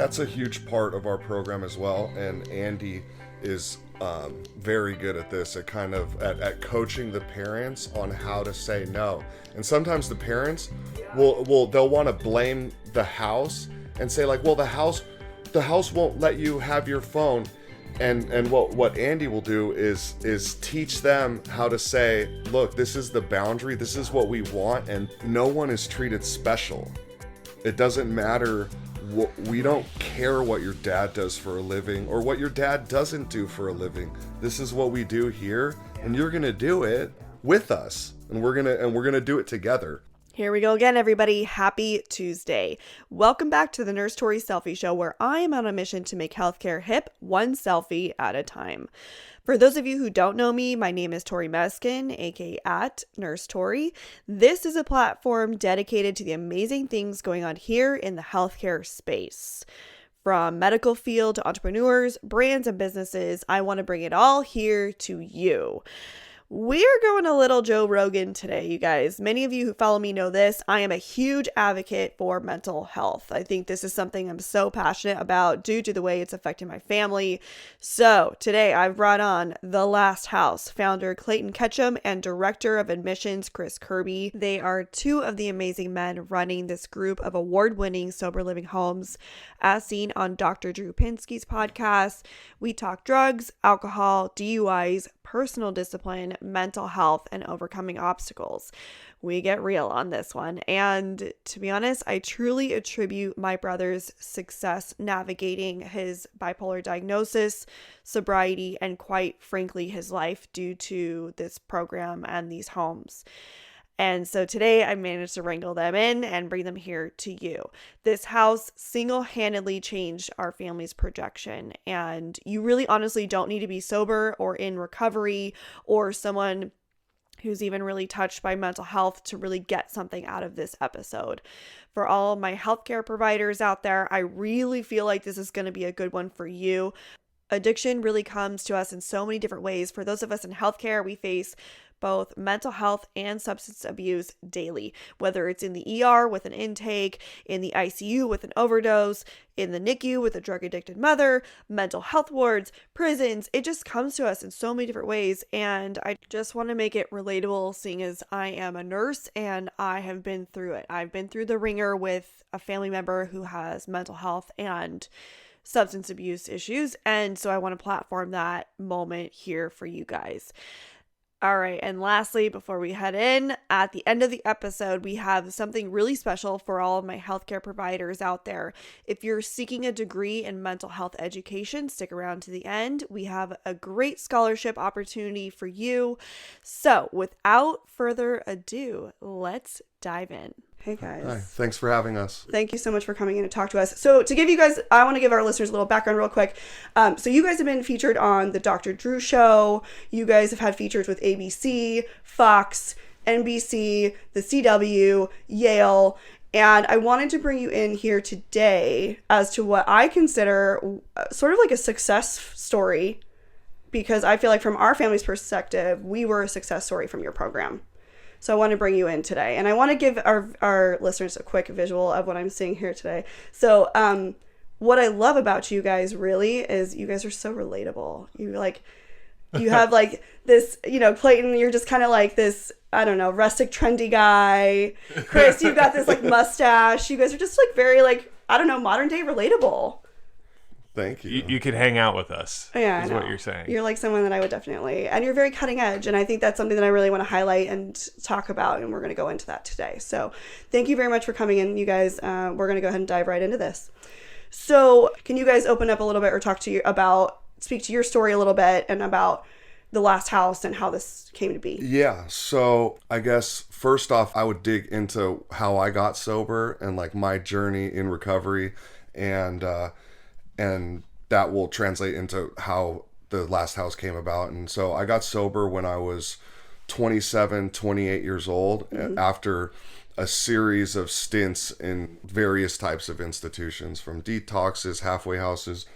That's a huge part of our program as well, and Andy is very good at this, at kind of at coaching the parents on how to say no. And sometimes the parents they'll want to blame the house and say like, well, the house won't let you have your phone. And what Andy will do is teach them how to say, look, this is the boundary, this is what we want, and no one is treated special. It doesn't matter. We don't care what your dad does for a living or what your dad doesn't do for a living. This is what we do here, and you're gonna do it with us, and we're gonna do it together. Here we go again, everybody. Happy Tuesday. Welcome back to the Nurse Tori Selfie Show, where I am on a mission to make healthcare hip, one selfie at a time. For those of you who don't know me, my name is Tori Meskin, aka at Nurse Tori. This is a platform dedicated to the amazing things going on here in the healthcare space. From medical field to entrepreneurs, brands, and businesses, I want to bring it all here to you. We're going a little Joe Rogan today, you guys. Many of you who follow me know this. I am a huge advocate for mental health. I think this is something I'm so passionate about due to the way it's affecting my family. So today I've brought on The Last House founder Clayton Ketchum and director of admissions Kirby. They are two of the amazing men running this group of award-winning sober living homes. As seen on Dr. Drew Pinksky's podcast, we talk drugs, alcohol, DUIs, personal discipline, mental health, and overcoming obstacles. We get real on this one. And to be honest, I truly attribute my brother's success navigating his bipolar diagnosis, sobriety, and quite frankly, his life due to this program and these homes. And so today I managed to wrangle them in and bring them here to you. This house single-handedly changed our family's projection. And you really honestly don't need to be sober or in recovery or someone who's even really touched by mental health to really get something out of this episode. For all my healthcare providers out there, I really feel like this is going to be a good one for you. Addiction really comes to us in so many different ways. For those of us in healthcare, we face both mental health and substance abuse daily, whether it's in the ER with an intake, in the ICU with an overdose, in the NICU with a drug-addicted mother, mental health wards, prisons. It just comes to us in so many different ways, and I just want to make it relatable, seeing as I am a nurse and I have been through it. I've been through the ringer with a family member who has mental health and substance abuse issues, and so I want to platform that moment here for you guys. All right, and lastly, before we head in, at the end of the episode, we have something really special for all of my healthcare providers out there. If you're seeking a degree in mental health education, stick around to the end. We have a great scholarship opportunity for you. So without further ado, let's dive in. Hey guys. Hi, thanks for having us. Thank you so much for coming in to talk to us. So to give you guys, I want to give our listeners a little background real quick. So you guys have been featured on the Dr. Drew Show. You guys have had features with ABC, Fox, NBC, the CW, Yale. And I wanted to bring you in here today as to what I consider sort of like a success story, because I feel like from our family's perspective, we were a success story from your program. So I want to bring you in today. And I want to give our listeners a quick visual of what I'm seeing here today. So what I love about you guys really is you guys are so relatable. You have like this, Clayton, you're just kind of like this, I don't know, rustic, trendy guy. Chris, you've got this like mustache. You guys are just like very like, I don't know, modern day relatable. Thank you. You could hang out with us. Yeah, is what you're saying. You're like someone that I would definitely, and you're very cutting edge. And I think that's something that I really want to highlight and talk about. And we're going to go into that today. So thank you very much for coming in, you guys. We're going to go ahead and dive right into this. So can you guys open up a little bit or speak to your story a little bit and about The Last House and how this came to be? Yeah. So I guess first off, I would dig into how I got sober and like my journey in recovery, and that will translate into how The Last House came about. And so I got sober when I was 27, 28 years old, after a series of stints in various types of institutions, from detoxes, halfway houses,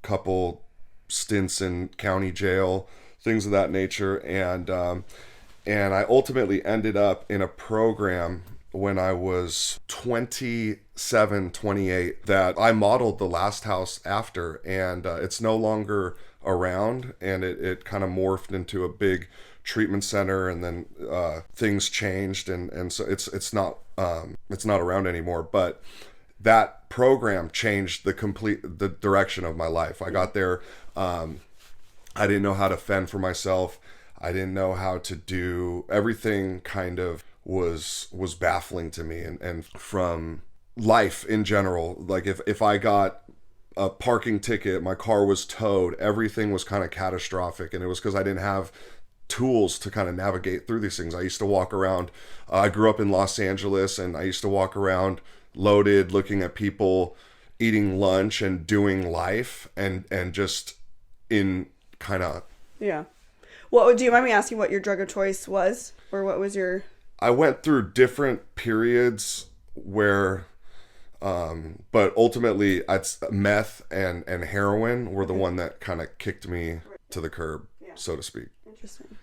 couple stints in county jail, things of that nature. And I ultimately ended up in a program when I was 27, 28 that I modeled the last house after, and it's no longer around, and it kind of morphed into a big treatment center, and then things changed, and so it's not around anymore. But that program changed the direction of my life. I got there, I didn't know how to fend for myself. I didn't know how to do everything. Kind of was baffling to me, and from life in general. Like if I got a parking ticket, my car was towed, everything was kind of catastrophic, and it was because I didn't have tools to kind of navigate through these things. I used to walk around, I grew up in Los Angeles, and I used to walk around loaded, looking at people eating lunch and doing life, and just in kind of... Yeah. Well, do you mind me asking what your drug of choice was, or what was your... I went through different periods where, but ultimately it's meth and heroin were the one that kind of kicked me to the curb, so to speak. Interesting.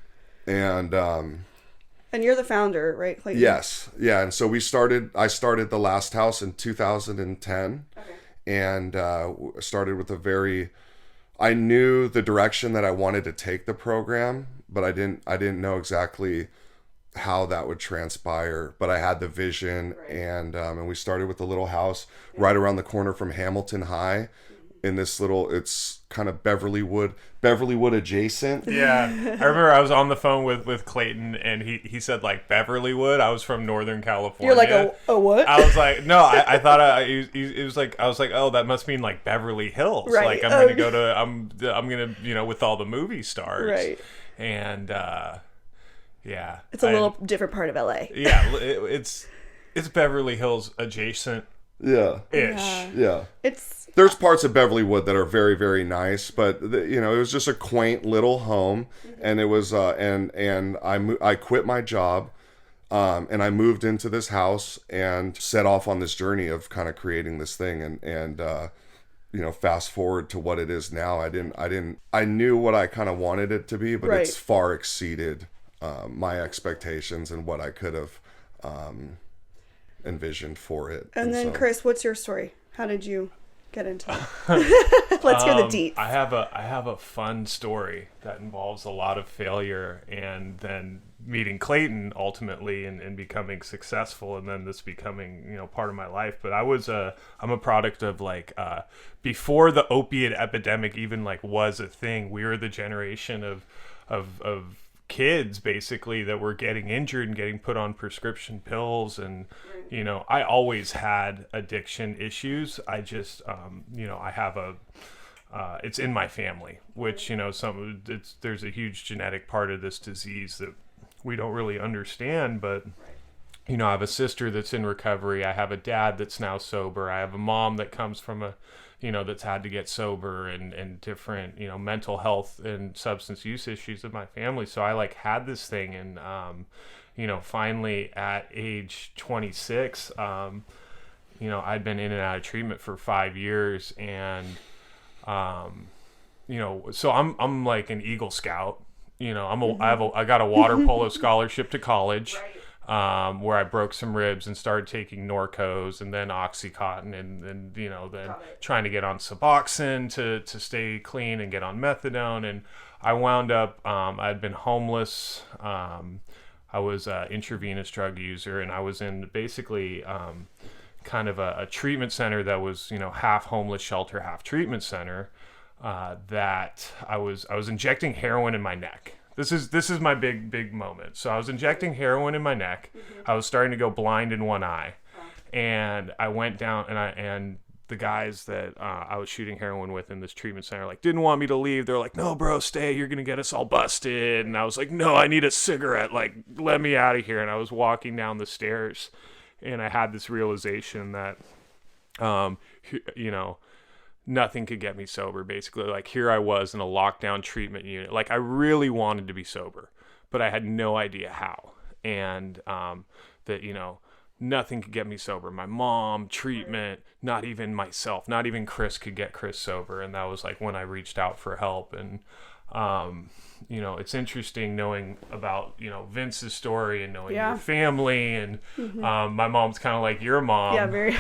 And you're the founder, right, Clayton? Yes. Yeah. And so I started the last house in 2010. Okay. And started with I knew the direction that I wanted to take the program, but I didn't know exactly how that would transpire, but I had the vision. Right. And we started with a little house right around the corner from Hamilton High, in this little, it's kind of Beverly Wood adjacent. Yeah. I remember I was on the phone with Clayton, and he said like Beverly Wood. I was from Northern California. You're like, a what? I was like, no, I thought it was like, I was like, oh, that must mean like Beverly Hills. Right. Like I'm going to, with all the movie stars. Right. And, yeah. It's a little different part of LA. Yeah. It's Beverly Hills adjacent. Yeah. Ish. Yeah. There's parts of Beverly Wood that are very, very nice, but it was just a quaint little home, and it was and I quit my job, and I moved into this house and set off on this journey of kind of creating this thing, and fast forward to what it is now. I knew what I kind of wanted it to be, but right. It's far exceeded my expectations and what I could have envisioned for it. And then, Chris, what's your story? How did you get into it? Let's hear the deets. I have a fun story that involves a lot of failure, and then meeting Clayton ultimately, and becoming successful, and then this becoming part of my life. But I'm a product of before the opiate epidemic even was a thing. We were the generation of kids basically that were getting injured and getting put on prescription pills, and I always had addiction issues. I just I have it's in my family, which there's a huge genetic part of this disease that we don't really understand, but I have a sister that's in recovery. I have a dad that's now sober. I have a mom that comes from that's had to get sober, and different, mental health and substance use issues in my family. So I had this thing, and, finally at age 26, I'd been in and out of treatment for 5 years, and, so I'm like an Eagle Scout, I got a water polo scholarship to college. Right. Where I broke some ribs and started taking Norcos and then Oxycontin, and then trying to get on Suboxone to stay clean, and get on methadone. And I wound up, I'd been homeless. I was an intravenous drug user, and I was in basically kind of a treatment center that was, half homeless shelter, half treatment center, that I was injecting heroin in my neck. This is my big moment. So I was injecting heroin in my neck. I was starting to go blind in one eye, and I went down, and the guys that I was shooting heroin with in this treatment center didn't want me to leave. They're like, "No, bro, stay. You're gonna get us all busted." And I was like, "No, I need a cigarette. Let me out of here." And I was walking down the stairs, and I had this realization that, nothing could get me sober, basically. Here I was in a lockdown treatment unit. I really wanted to be sober, but I had no idea how. And that, nothing could get me sober. My mom, treatment, not even myself, not even Chris could get Chris sober. And that was when I reached out for help. And you know, it's interesting knowing about, you know, Vince's story and knowing Yeah. your family. And my mom's kind of like your mom. Yeah, very.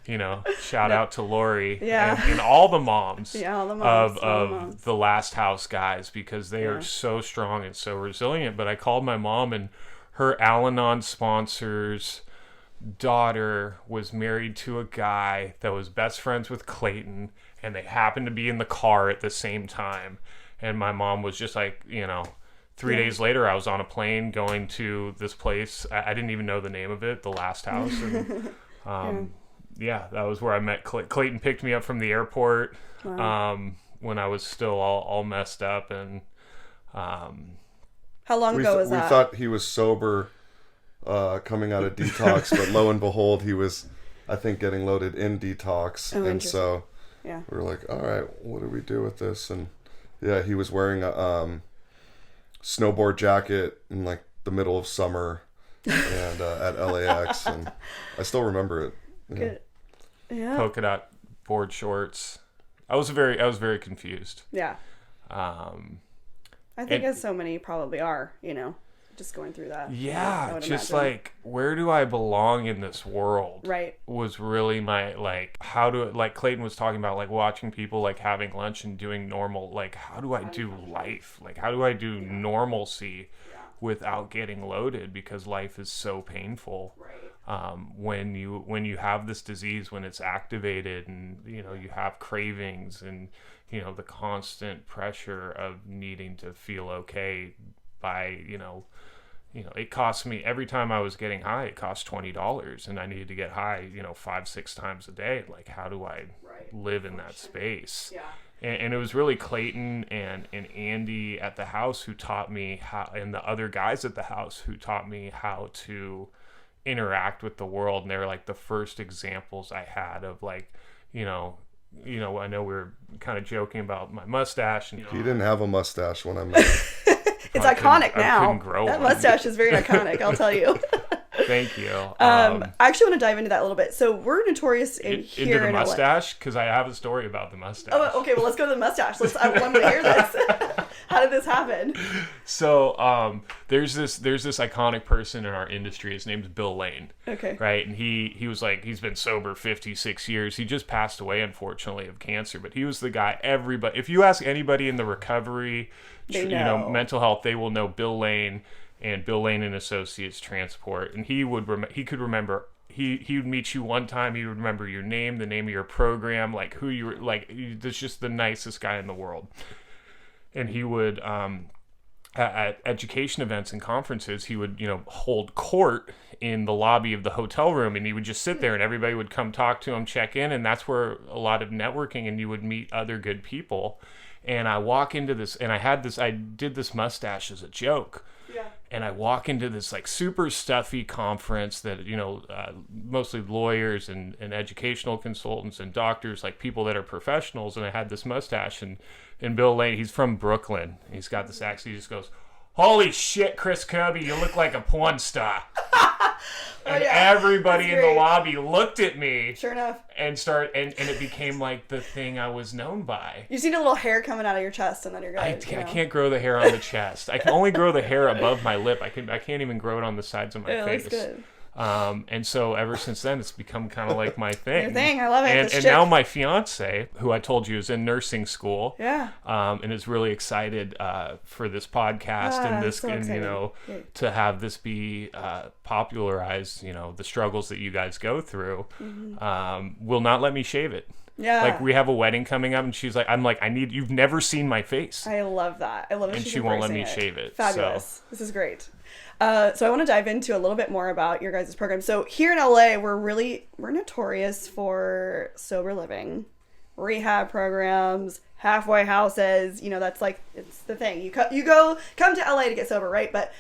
You know, shout out to Lori Yeah. and all the moms, Yeah, all the moms, all the of moms. the Last House guys, because they Yeah. are so strong and so resilient. But I called my mom, and her Al-Anon sponsor's daughter was married to a guy that was best friends with Clayton, and they happened to be in the car at the same time. And my mom was just like, you know, 3 days later, I was on a plane going to this place. I didn't even know the name of it, the Last House. And, yeah, that was where I met Clayton. Picked me up from the airport when I was still all messed up. And How long ago was that? We thought he was sober coming out of detox, but lo and behold, he was, I think, getting loaded in detox. Oh, and so yeah. we were like, all right, what do we do with this? And yeah, he was wearing a snowboard jacket in like the middle of summer and at LAX, and I still remember it. Good. Yeah. polka dot board shorts. I was very confused. Yeah. I I think as so many probably are, you know, just going through that. I Yeah, would just imagine. like, where do I belong in this world? Right. Was really my, like, how do, like Clayton was talking about, like watching people like having lunch and doing normal, like, how do I do life? Like, how do I do normalcy without getting loaded, because life is so painful. When you have this disease, when it's activated, and you know you have cravings, and you know the constant pressure of needing to feel okay by you know it cost me, every time I was getting high, it cost $20, and I needed to get high 5-6 times a day. Like, how do I live in that space? And it was really Clayton and Andy at the house who taught me how, and the other guys at the house who taught me how to interact with the world. And they were like the first examples I had of, like, I know we were kind of joking about my mustache. And, He didn't have a mustache when I met him. It's iconic I now. couldn't grow That one. mustache is very iconic, I'll tell you. Thank you. I actually want to dive into that a little bit. So we're notorious here into the in LA. mustache, because I have a story about the mustache. Oh, okay. Well, let's go to the mustache. I want to hear this. How did this happen? So there's this iconic person in our industry. His name's Bill Lane. Okay. Right, and he was like, he's been sober 56 years. He just passed away, unfortunately, of cancer. But he was the guy. Everybody, if you ask anybody in the recovery, They know. mental health, they will know Bill Lane and Bill Lane and Associates Transport. And he could remember. He would meet you one time. He would remember your name, the name of your program, like who you were. Like, he's just the nicest guy in the world. And he would, at education events and conferences, he would, hold court in the lobby of the hotel room, and he would just sit there, and everybody would come talk to him, check in, and that's where a lot of networking, and you would meet other good people. And I walk into this, and I did this mustache as a joke. Yeah. And I walk into this like super stuffy conference that, mostly lawyers and educational consultants and doctors, like people that are professionals. And I had this mustache, and Bill Lane, he's from Brooklyn. He's got this accent. He just goes, "Holy shit, Chris Kirby, you look like a porn star." And everybody in the lobby looked at me. Sure enough. And it became like the thing I was known by. You just need a little hair coming out of your chest, and then you're good. I can't grow the hair on the chest. I can only grow the hair above my lip. I can't even grow it on the sides of my face. Looks good. And so ever since then, it's become kind of like my thing. Your thing. I love it. And now my fiance, who I told you is in nursing school, and is really excited for this podcast and this, so and exciting. to have this be popularized. The struggles that you guys go through, will not let me shave it. Yeah. Like, we have a wedding coming up, and she's like, you've never seen my face. I love that. I love it. And she won't let me shave it. Fabulous. So. This is great. So I want to dive into a little bit more about your guys' program. So here in LA, we're notorious for sober living, rehab programs, halfway houses. That's like, it's the thing. You come to LA to get sober, right? But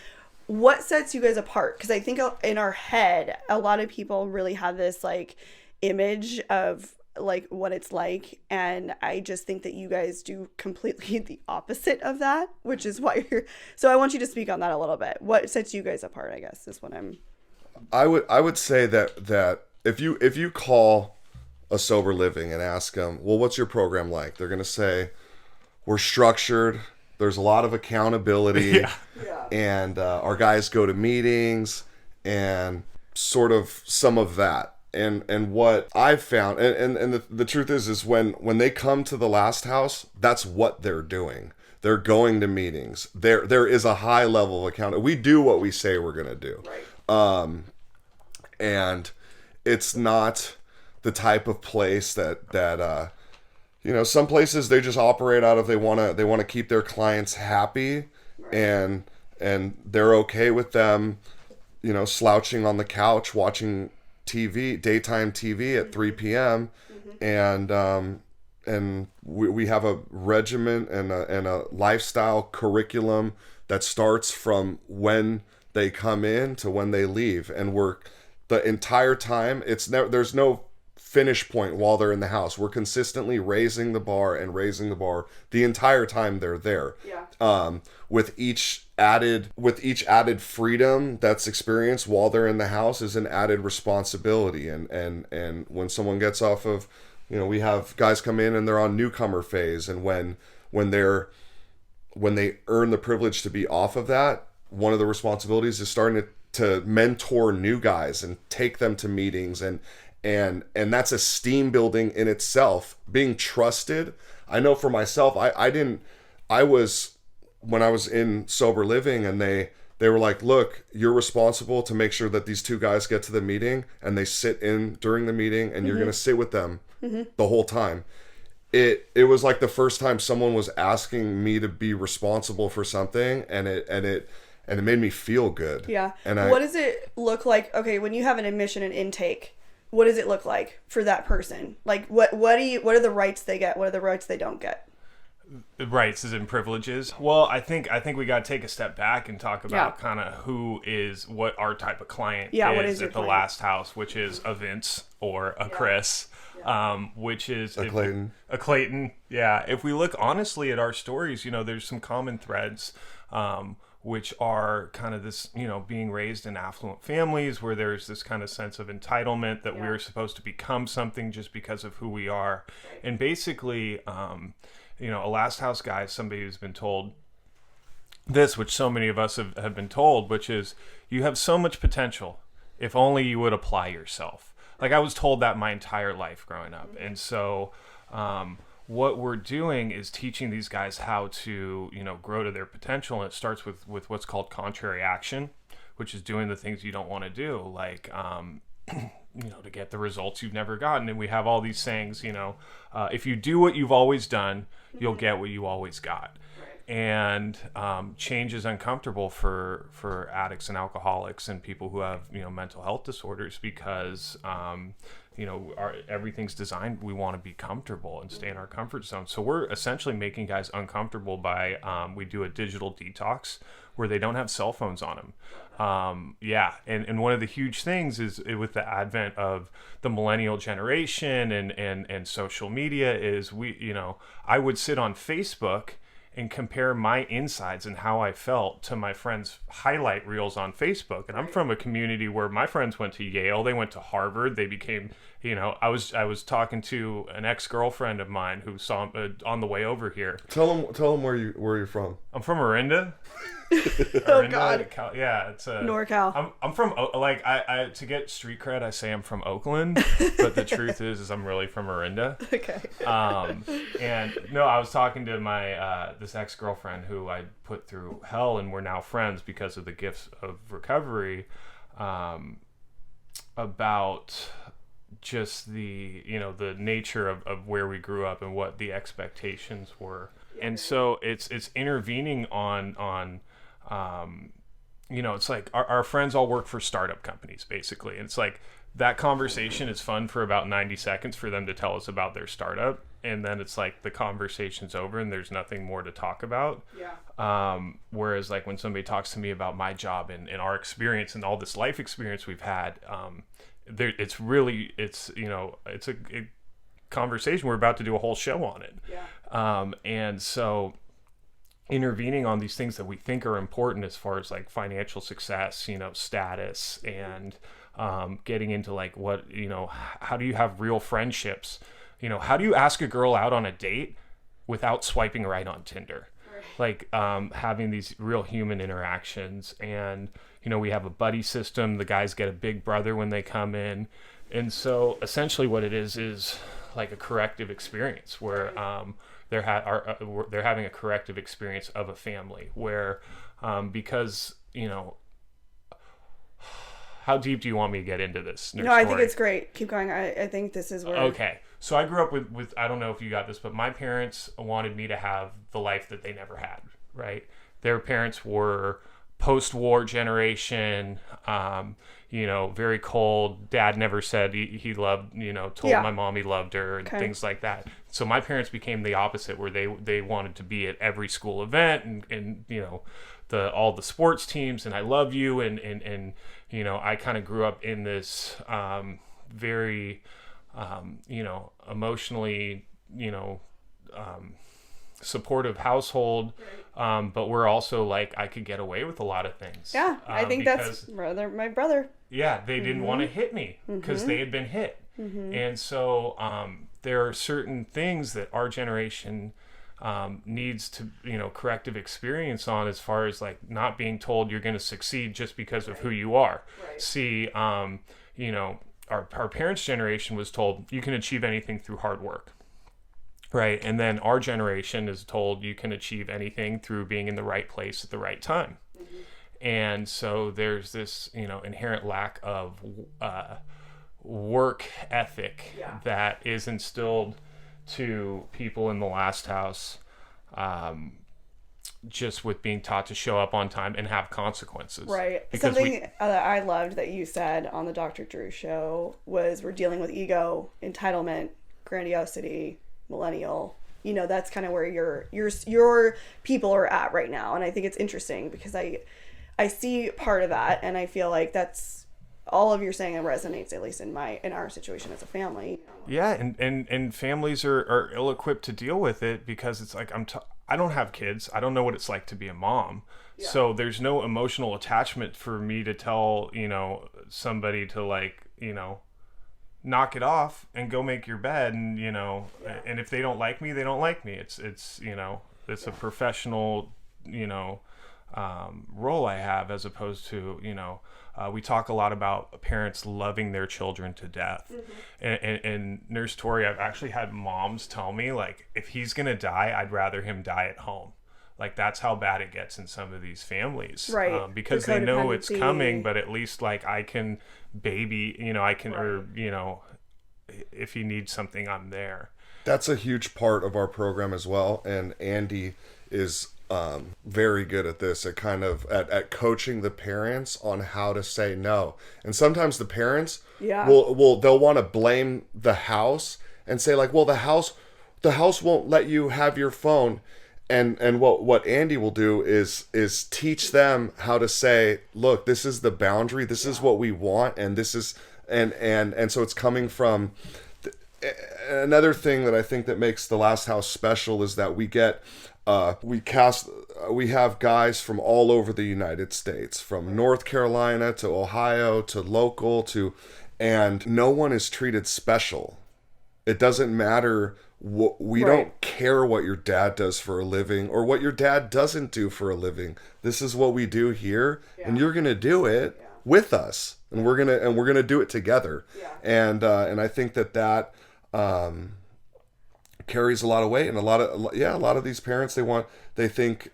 what sets you guys apart? Because I think in our head, a lot of people really have this like image of like what it's like, and I just think that you guys do completely the opposite of that, which is why so I want you to speak on that a little bit. What sets you guys apart, I guess, is what I would say that if you call a sober living and ask them, well, what's your program like, they're going to say, we're structured. There's a lot of accountability, and our guys go to meetings and sort of some of that. And what I've found, and the truth is when they come to the last house, that's what they're doing. They're going to meetings. There is a high level of accountability. We do what we say we're gonna do, Right. And it's not the type of place that some places they just operate out of they want to keep their clients happy, and they're okay with them, slouching on the couch watching daytime TV at 3 p.m. And we have a regiment and a lifestyle curriculum that starts from when they come in to when they leave, and we're the entire time. There's no finish point while they're in the house. We're consistently raising the bar the entire time they're there. With each added freedom that's experienced while they're in the house is an added responsibility. And when someone gets off of, we have guys come in and they're on newcomer phase, and when they earn the privilege to be off of that, one of the responsibilities is starting to mentor new guys and take them to meetings, and that's a steam building in itself. Being trusted. I know for myself, when I was in sober living, and they were like, look, you're responsible to make sure that these two guys get to the meeting, and they sit in during the meeting, and you're going to sit with them the whole time. It was like the first time someone was asking me to be responsible for something, and it made me feel good. Yeah. And what does it look like? Okay, when you have an admission and intake, what does it look like for that person? Like, what are the rights they get? What are the rights they don't get? Rights as in privileges. Well, I think we got to take a step back and talk about kind of what our type of client is at the last house, which is a Vince or a Chris, which is a Clayton. A Clayton. Yeah. If we look honestly at our stories, there's some common threads, which are kind of this, being raised in affluent families where there's this kind of sense of entitlement that we're supposed to become something just because of who we are. Right. And basically, a last house guy is somebody who's been told this, which so many of us have been told, which is you have so much potential if only you would apply yourself. Like, I was told that my entire life growing up. And so what we're doing is teaching these guys how to, grow to their potential. And it starts with what's called contrary action, which is doing the things you don't want to do, like, to get the results you've never gotten. And we have all these sayings, if you do what you've always done, you'll get what you always got. And change is uncomfortable for addicts and alcoholics and people who have mental health disorders, because everything's designed, we want to be comfortable and stay in our comfort zone. So we're essentially making guys uncomfortable by we do a digital detox where they don't have cell phones on them. And one of the huge things is with the advent of the millennial generation and social media is I would sit on Facebook and compare my insides and how I felt to my friends' highlight reels on Facebook. And I'm from a community where my friends went to Yale, they went to Harvard, they became, I was talking to an ex-girlfriend of mine who saw on the way over here. Tell them where you're from. I'm from Orinda. Oh God. Yeah, it's a NorCal. I'm from I to get street cred I say I'm from Oakland, but the truth is I'm really from Orinda. Okay. And no, I was talking to my this ex-girlfriend who I put through hell, and we're now friends because of the gifts of recovery, about just the the nature of where we grew up and what the expectations were. And so it's intervening on it's like our friends all work for startup companies, basically. And it's like that conversation is fun for about 90 seconds for them to tell us about their startup. And then it's like the conversation's over and there's nothing more to talk about. Yeah. Whereas like when somebody talks to me about my job and our experience and all this life experience we've had, it's a conversation. We're about to do a whole show on it. Yeah. And so intervening on these things that we think are important as far as like financial success, status, and getting into like what, how do you have real friendships? How do you ask a girl out on a date without swiping right on Tinder. Like having these real human interactions. And, we have a buddy system. The guys get a big brother when they come in. And so essentially what it is like a corrective experience where they're having a corrective experience of a family where because, how deep do you want me to get into this? No, I think it's great. Keep going. I think this is where... Okay. So I grew up with, I don't know if you got this, but my parents wanted me to have the life that they never had, right? Their parents were post-war generation, very cold. Dad never said he loved, told my mom he loved her and things like that. So my parents became the opposite, where they wanted to be at every school event and all the sports teams, and I love you. And I kind of grew up in this very... emotionally, supportive household. But we're also like, I could get away with a lot of things. Yeah. I think that's my brother. Yeah. They didn't want to hit me because they had been hit. And so, there are certain things that our generation, needs to, corrective experience on, as far as like not being told you're going to succeed just because of who you are. See, our parents' generation was told you can achieve anything through hard work, right? And then our generation is told you can achieve anything through being in the right place at the right time. And so there's this, inherent lack of work ethic that is instilled to people in the last house, just with being taught to show up on time and have consequences. Right. Something that I loved that you said on the Dr. Drew show was we're dealing with ego, entitlement, grandiosity, millennial. That's kind of where your people are at right now. And I think it's interesting because I see part of that, and I feel like that's all of you're saying resonates, at least in our situation as a family. Yeah. And families are ill-equipped to deal with it because it's like, I don't have kids. I don't know what it's like to be a mom. Yeah. So there's no emotional attachment for me to tell, somebody to like, knock it off and go make your bed. And, and if they don't like me, they don't like me. It's a professional, role I have, as opposed to, we talk a lot about parents loving their children to death. And Nurse Tori, I've actually had moms tell me, like, if he's going to die, I'd rather him die at home. Like, that's how bad it gets in some of these families. Right. Because they know it's coming, but at least, like, I can baby, or, if he needs something, I'm there. That's a huge part of our program as well. And Andy is very good at this, at kind of at coaching the parents on how to say no. And sometimes the parents they'll want to blame the house and say like, well, the house won't let you have your phone. And what Andy will do is teach them how to say, look, this is the boundary, this is what we want, and this is and so it's coming from another thing that I think that makes the Last House special is that we have guys from all over the United States, from North Carolina to Ohio to local and no one is treated special. It doesn't matter we don't care what your dad does for a living or what your dad doesn't do for a living. This is what we do here, and you're going to do it with us, and we're going to do it together. And I think that carries a lot of weight, and a lot of these parents, they think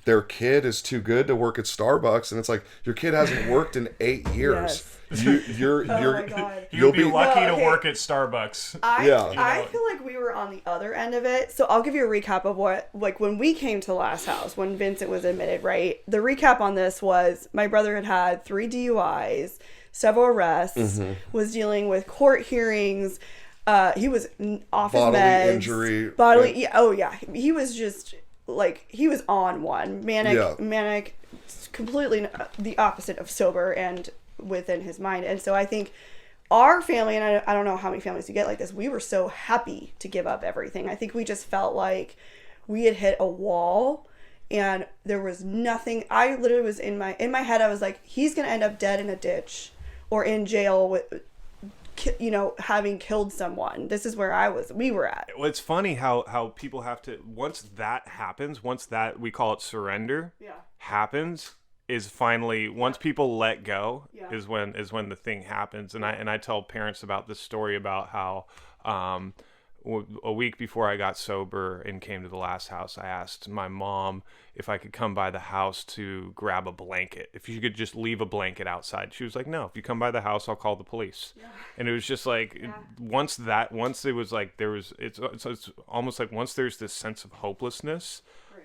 their kid is too good to work at Starbucks, and it's like, your kid hasn't worked in 8 years. You'll be lucky to work at Starbucks. I feel like we were on the other end of it. So I'll give you a recap of what, like, when we came to Last House, when Vincent was admitted, right? The recap on this was my brother had 3 DUIs, several arrests, was dealing with court hearings. He was off his meds. Bodily injury. He was just like, he was on one. Manic, completely the opposite of sober and within his mind. And so I think our family, and I don't know how many families you get like this, we were so happy to give up everything. I think we just felt like we had hit a wall and there was nothing. I literally was in my head, I was like, he's going to end up dead in a ditch or in jail having killed someone. This is where we were at. Well, it's funny how people have to, once that happens, once that, we call it surrender, happens, is finally, once people let go, is when the thing happens. And I tell parents about this story about how a week before I got sober and came to the last house, I asked my mom if I could come by the house to grab a blanket, if you could just leave a blanket outside. She was like, no, if you come by the house, I'll call the police. And it was just like, once it was like, it's almost like once there's this sense of hopelessness,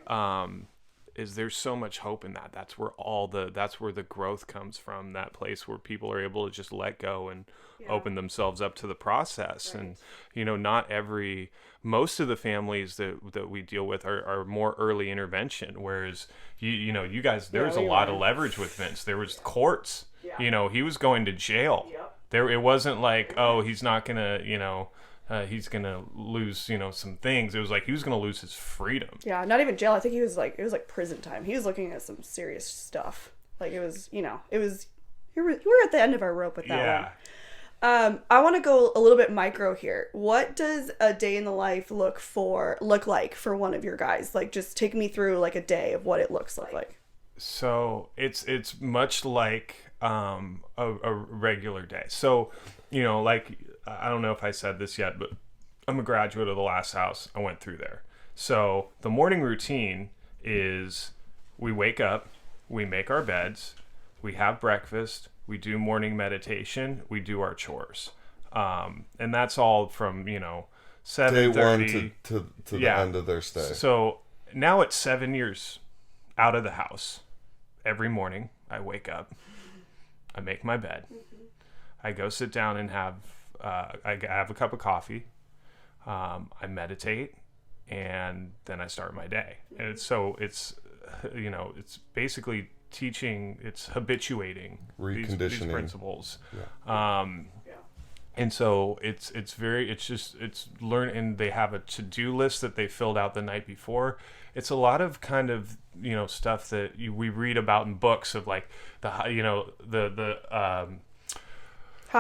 there's so much hope in that. That's where the growth comes from, that place where people are able to just let go and open themselves up to the process. And most of the families that we deal with are more early intervention, whereas you guys, there was a lot of leverage with Vince. There was courts. He was going to jail. It wasn't like, oh, he's not gonna he's gonna lose some things. It was like he was gonna lose his freedom. Not even jail. I think it was like prison time. He was looking at some serious stuff. Like it was we were at the end of our rope with that one. I want to go a little bit micro here. What does a day in the life look like for one of your guys? Like, just take me through like a day of what it looks like. So it's much like a regular day. So like, I don't know if I said this yet, but I'm a graduate of the last house. I went through there. So the morning routine is we wake up, we make our beds, we have breakfast, we do morning meditation, we do our chores. And that's all from, 7:30. Day one to the end of their stay. So now it's 7 years out of the house. Every morning I wake up, I make my bed, I go sit down and have a cup of coffee, I meditate, and then I start my day. And it's basically teaching, it's habituating these principles. And so it's learn, and they have a to-do list that they filled out the night before. It's a lot of kind of stuff that we read about in books of like how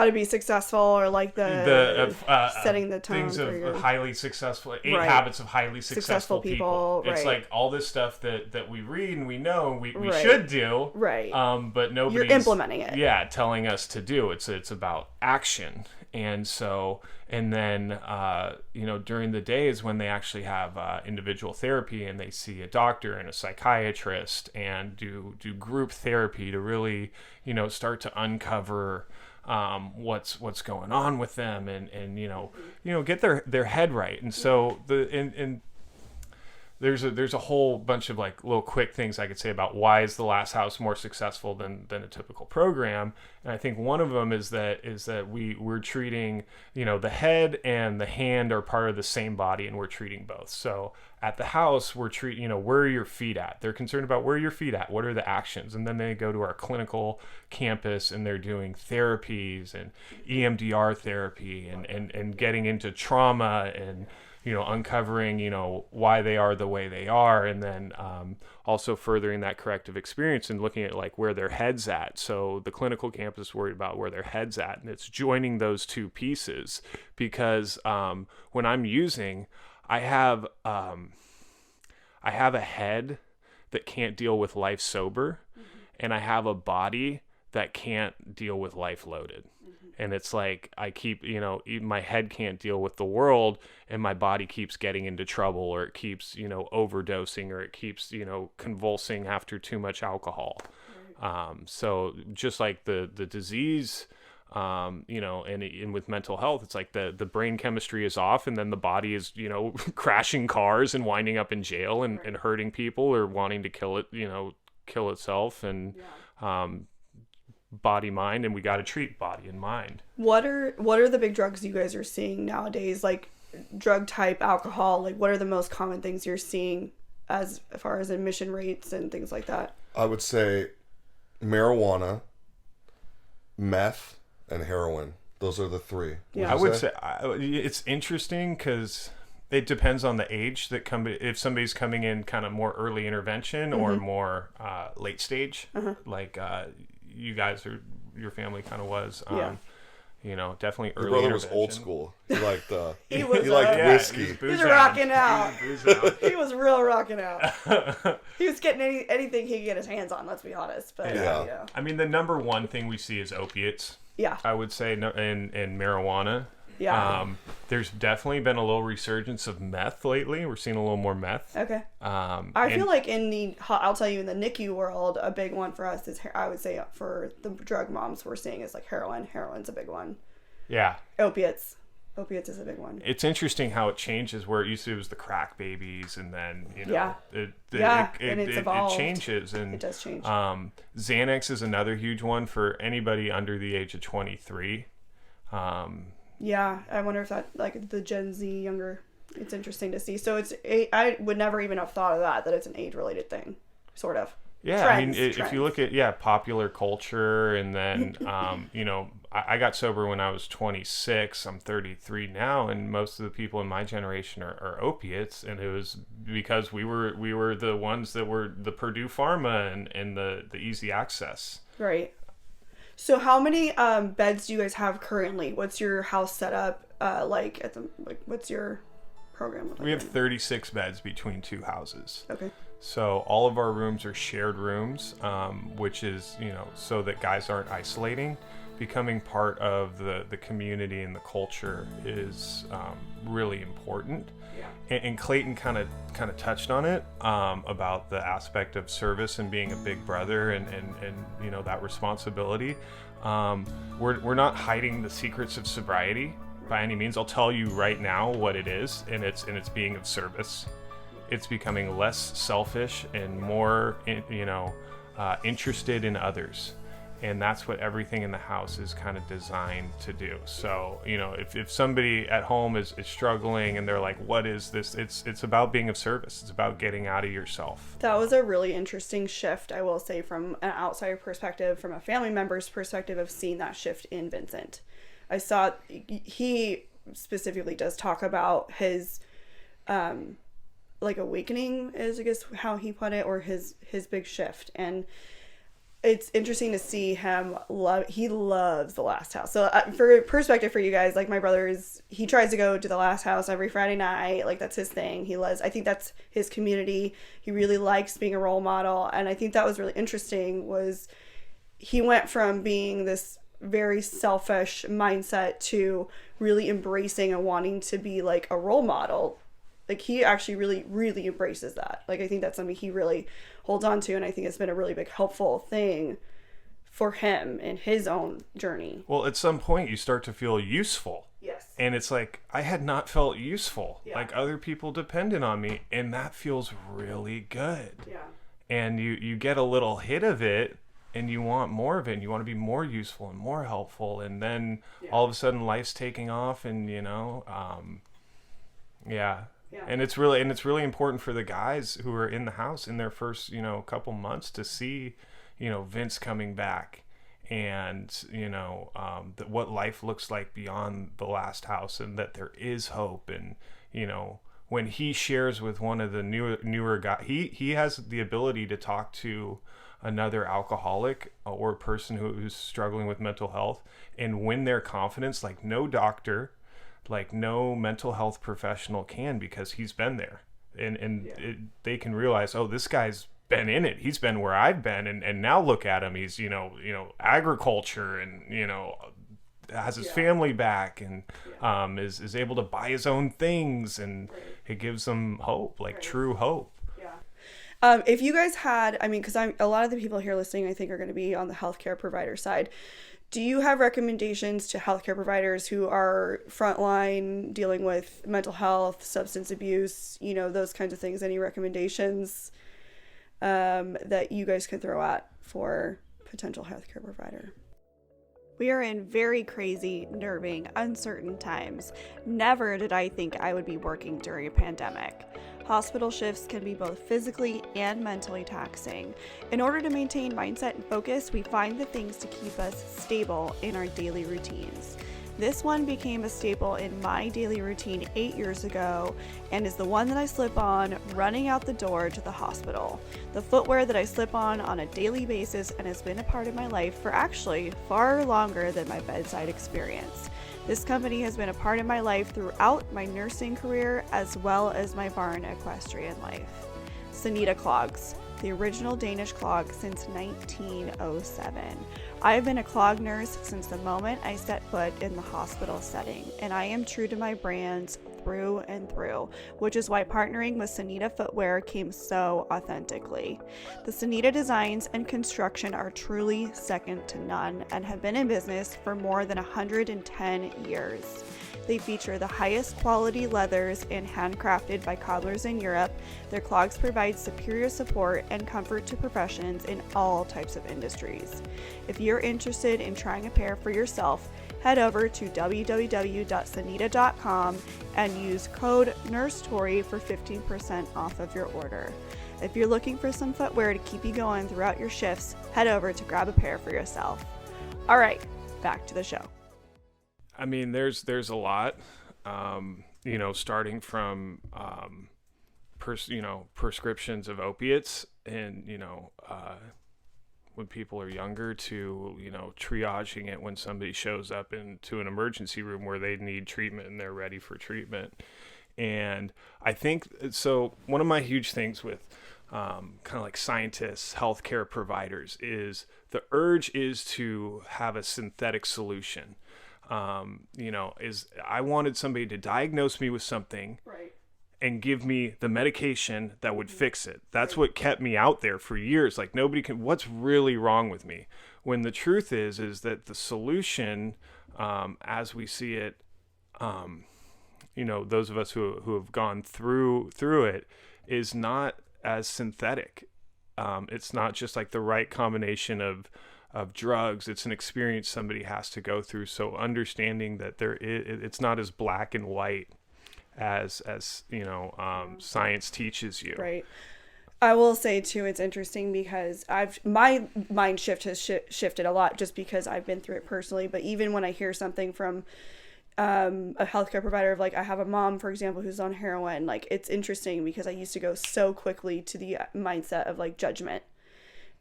to be successful, or like the setting the tone. Things of highly successful, 8 habits of highly successful people. It's like all this stuff that we read and we know and we should do. But nobody's... You're implementing it. Telling us to do. It's about action. And so, and then, during the day is when they actually have individual therapy, and they see a doctor and a psychiatrist and do group therapy to really, start to uncover what's going on with them, and get their head right. And so there's a whole bunch of like little quick things I could say about why is the last house more successful than a typical program. And I think one of them is that we're treating, the head and the hand are part of the same body, and we're treating both. So at the house, we're treating, where are your feet at? They're concerned about where are your feet at? What are the actions? And then they go to our clinical campus and they're doing therapies and EMDR therapy and getting into trauma and, uncovering, why they are the way they are, and then also furthering that corrective experience and looking at like where their head's at. So the clinical campus is worried about where their head's at, and it's joining those two pieces, because when I'm using, I have a head that can't deal with life sober, and I have a body that can't deal with life loaded. And it's like I keep, my head can't deal with the world, and my body keeps getting into trouble, or it keeps, overdosing, or it keeps, convulsing after too much alcohol. So just like the disease, and with mental health, it's like the brain chemistry is off, and then the body is, crashing cars and winding up in jail and hurting people, or wanting to kill itself, and body, mind, and we got to treat body and mind. What are the big drugs you guys are seeing nowadays? Like drug type, alcohol, like what are the most common things you're seeing as far as admission rates and things like that? I would say marijuana, meth, and heroin. Those are the three. I would say it's interesting because it depends on the age that if somebody's coming in kind of more early intervention or more late stage, like you guys, or your family kind of was. definitely Your early brother was old intervention. school. He liked He was, he liked Yeah, whiskey. he He was booze hound. rocking out. He was a booze hound. He was real rocking out. He was getting anything he could get his hands on, let's be honest. But Yeah. I mean, the number one thing we see is opiates. Yeah. I would say, and marijuana. Yeah. There's definitely been a little resurgence of meth lately. We're seeing a little more meth. Okay. I feel like I'll tell you, in the NICU world, a big one for us is, I would say, for the drug moms we're seeing, is like heroin. Heroin's a big one. Yeah. Opiates is a big one. It's interesting how it changes, where it used to, it was the crack babies, and then and it's evolved. it changes, and It does change. Xanax is another huge one for anybody under the age of 23. Yeah, I wonder if that, like, the Gen Z younger, it's interesting to see. So I would never even have thought of that it's an age-related thing, sort of. Yeah, Trends. If you look at popular culture, and then I got sober when I was 26. I'm 33 now, and most of the people in my generation are opiates, and it was because we were the ones that were the Purdue Pharma and the easy access. Right. So how many beds do you guys have currently? What's your house set up what's your program look like? We have 36 beds between two houses. Okay. So all of our rooms are shared rooms, which is, so that guys aren't isolating. Becoming part of the community and the culture is really important. Yeah. And Clayton kind of touched on it, about the aspect of service and being a big brother and that responsibility. We're not hiding the secrets of sobriety by any means. I'll tell you right now what it is, and it's being of service. It's becoming less selfish and more, interested in others. And that's what everything in the house is kind of designed to do. So, if somebody at home is struggling and they're like, what is this? It's about being of service. It's about getting out of yourself. That was a really interesting shift, I will say, from an outside perspective, from a family member's perspective, of seeing that shift in Vincent. I saw he specifically does talk about his awakening, is I guess how he put it, or his big shift. And it's interesting to see him he loves The Last House. So for perspective for you guys, like, my brother he tries to go to The Last House every Friday night. Like, that's his thing. I think that's his community. He really likes being a role model. And I think that was really interesting, was he went from being this very selfish mindset to really embracing and wanting to be like a role model. Like, he actually really, really embraces that. Like, I think that's something he really holds on to, and I think it's been a really big helpful thing for him in his own journey. Well, at some point you start to feel useful. Yes. And it's like, I had not felt useful. Yeah. Like, other people depended on me, and that feels really good. Yeah. And you get a little hit of it, and you want more of it, and you want to be more useful and more helpful, and then all of a sudden life's taking off, and Yeah. And it's really important for the guys who are in the house in their first, couple months to see, Vince coming back, and, what life looks like beyond The Last House, and that there is hope. And, when he shares with one of the newer guys, he has the ability to talk to another alcoholic or a person who's struggling with mental health and win their confidence like no doctor, like no mental health professional can, because he's been there, and they can realize, oh, this guy's been in it. He's been where I've been, and now look at him. He's agriculture, and has his family back, and is able to buy his own things, and it gives them hope, like true hope. If you guys had, because a lot of the people here listening, I think, are going to be on the healthcare provider side. Do you have recommendations to healthcare providers who are frontline dealing with mental health, substance abuse, those kinds of things? Any recommendations that you guys could throw out for potential healthcare provider? We are in very crazy, nerving, uncertain times. Never did I think I would be working during a pandemic. Hospital shifts can be both physically and mentally taxing. In order to maintain mindset and focus, we find the things to keep us stable in our daily routines. This one became a staple in my daily routine 8 years ago and is the one that I slip on running out the door to the hospital. The footwear that I slip on a daily basis and has been a part of my life for actually far longer than my bedside experience. This company has been a part of my life throughout my nursing career as well as my barn equestrian life. Sanita clogs, the original Danish clog since 1907. I have been a clog nurse since the moment I set foot in the hospital setting, and I am true to my brands through and through, which is why partnering with Sanita Footwear came so authentically. The Sanita designs and construction are truly second to none and have been in business for more than 110 years. They feature the highest quality leathers and handcrafted by cobblers in Europe. Their clogs provide superior support and comfort to professions in all types of industries. If you're interested in trying a pair for yourself, head over to www.sanita.com and use code NURSETORY for 15% off of your order. If you're looking for some footwear to keep you going throughout your shifts, head over to grab a pair for yourself. All right, back to the show. I mean, there's a lot, starting from, prescriptions of opiates and, when people are younger to, triaging it when somebody shows up into an emergency room where they need treatment and they're ready for treatment. And I think, so one of my huge things with kind of like scientists, healthcare providers is the urge is to have a synthetic solution. I wanted somebody to diagnose me with something Right. and give me the medication that would fix it. That's what kept me out there for years. Like what's really wrong with me? When the truth is that the solution, as we see it, those of us who have gone through it is not as synthetic. It's not just like the right combination of drugs. It's an experience somebody has to go through. So understanding that it's not as black and white as science teaches you. Right. I will say too, it's interesting because my mind shift has shifted a lot just because I've been through it personally. But even when I hear something from a healthcare provider of like, I have a mom, for example, who's on heroin, like it's interesting because I used to go so quickly to the mindset of like judgment.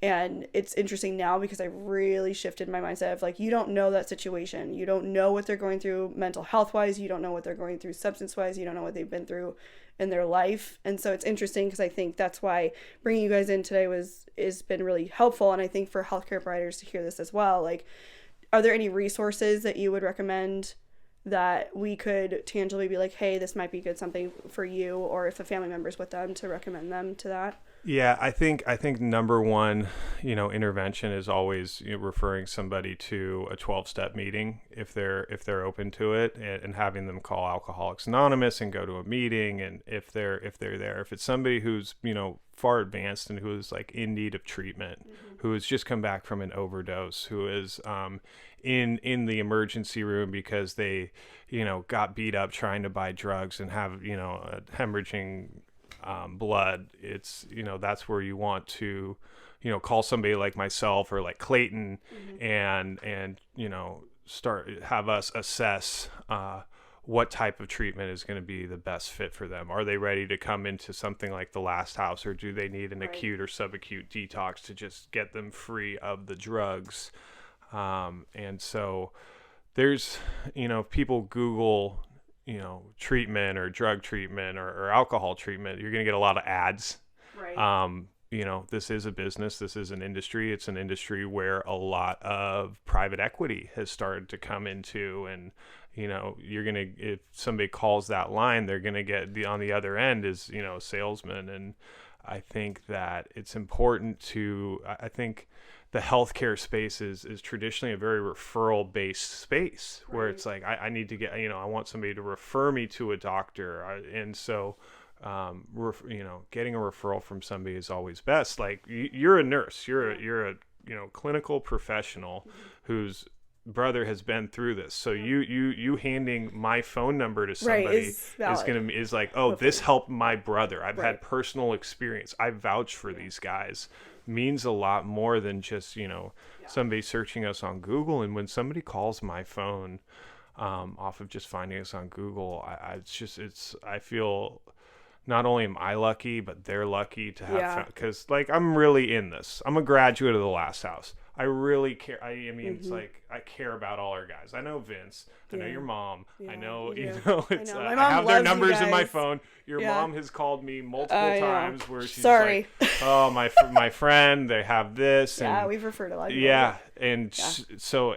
And it's interesting now because I really shifted my mindset of like, you don't know that situation. You don't know what they're going through mental health wise. You don't know what they're going through substance wise. You don't know what they've been through in their life. And so it's interesting because I think that's why bringing you guys in today has been really helpful. And I think for healthcare providers to hear this as well, like, are there any resources that you would recommend that we could tangibly be like, hey, this might be good something for you, or if a family member's with them, to recommend them to that? Yeah, I think number one, intervention is always referring somebody to a 12-step meeting if they're open to it, and having them call Alcoholics Anonymous and go to a meeting. And if they're there, if it's somebody who's far advanced and who is like in need of treatment, who has just come back from an overdose, who is in the emergency room because they got beat up trying to buy drugs and have hemorrhaging blood, it's that's where you want to call somebody like myself or like Clayton, and have us assess what type of treatment is going to be the best fit for them. Are they ready to come into something like the Last House, or do they need an acute or subacute detox to just get them free of the drugs? And so there's if people Google treatment or drug treatment or alcohol treatment, you're going to get a lot of ads. Right. This is a business. This is an industry. It's an industry where a lot of private equity has started to come into, and, if somebody calls that line, they're going to get on the other end is, a salesman. And I think that it's important I think the healthcare space is traditionally a very referral based space, where it's like, I need to get, I want somebody to refer me to a doctor. And so, getting a referral from somebody is always best. Like you're a nurse, you're a clinical professional whose brother has been through this. So you handing my phone number to somebody is like, oh, this helped my brother. I've had personal experience. I vouch for these guys. Means a lot more than just somebody searching us on Google. And when somebody calls my phone, off of just finding us on Google. I feel not only am I lucky, but they're lucky to have, because like I'm really in this. I'm a graduate of the Last House. I really care. I mean, it's like I care about all our guys. I know Vince. I know your mom. I know, it's. I have their numbers in my phone. Your mom has called me multiple times where she's like, "Oh, my friend, they have this." And, we've referred a lot. So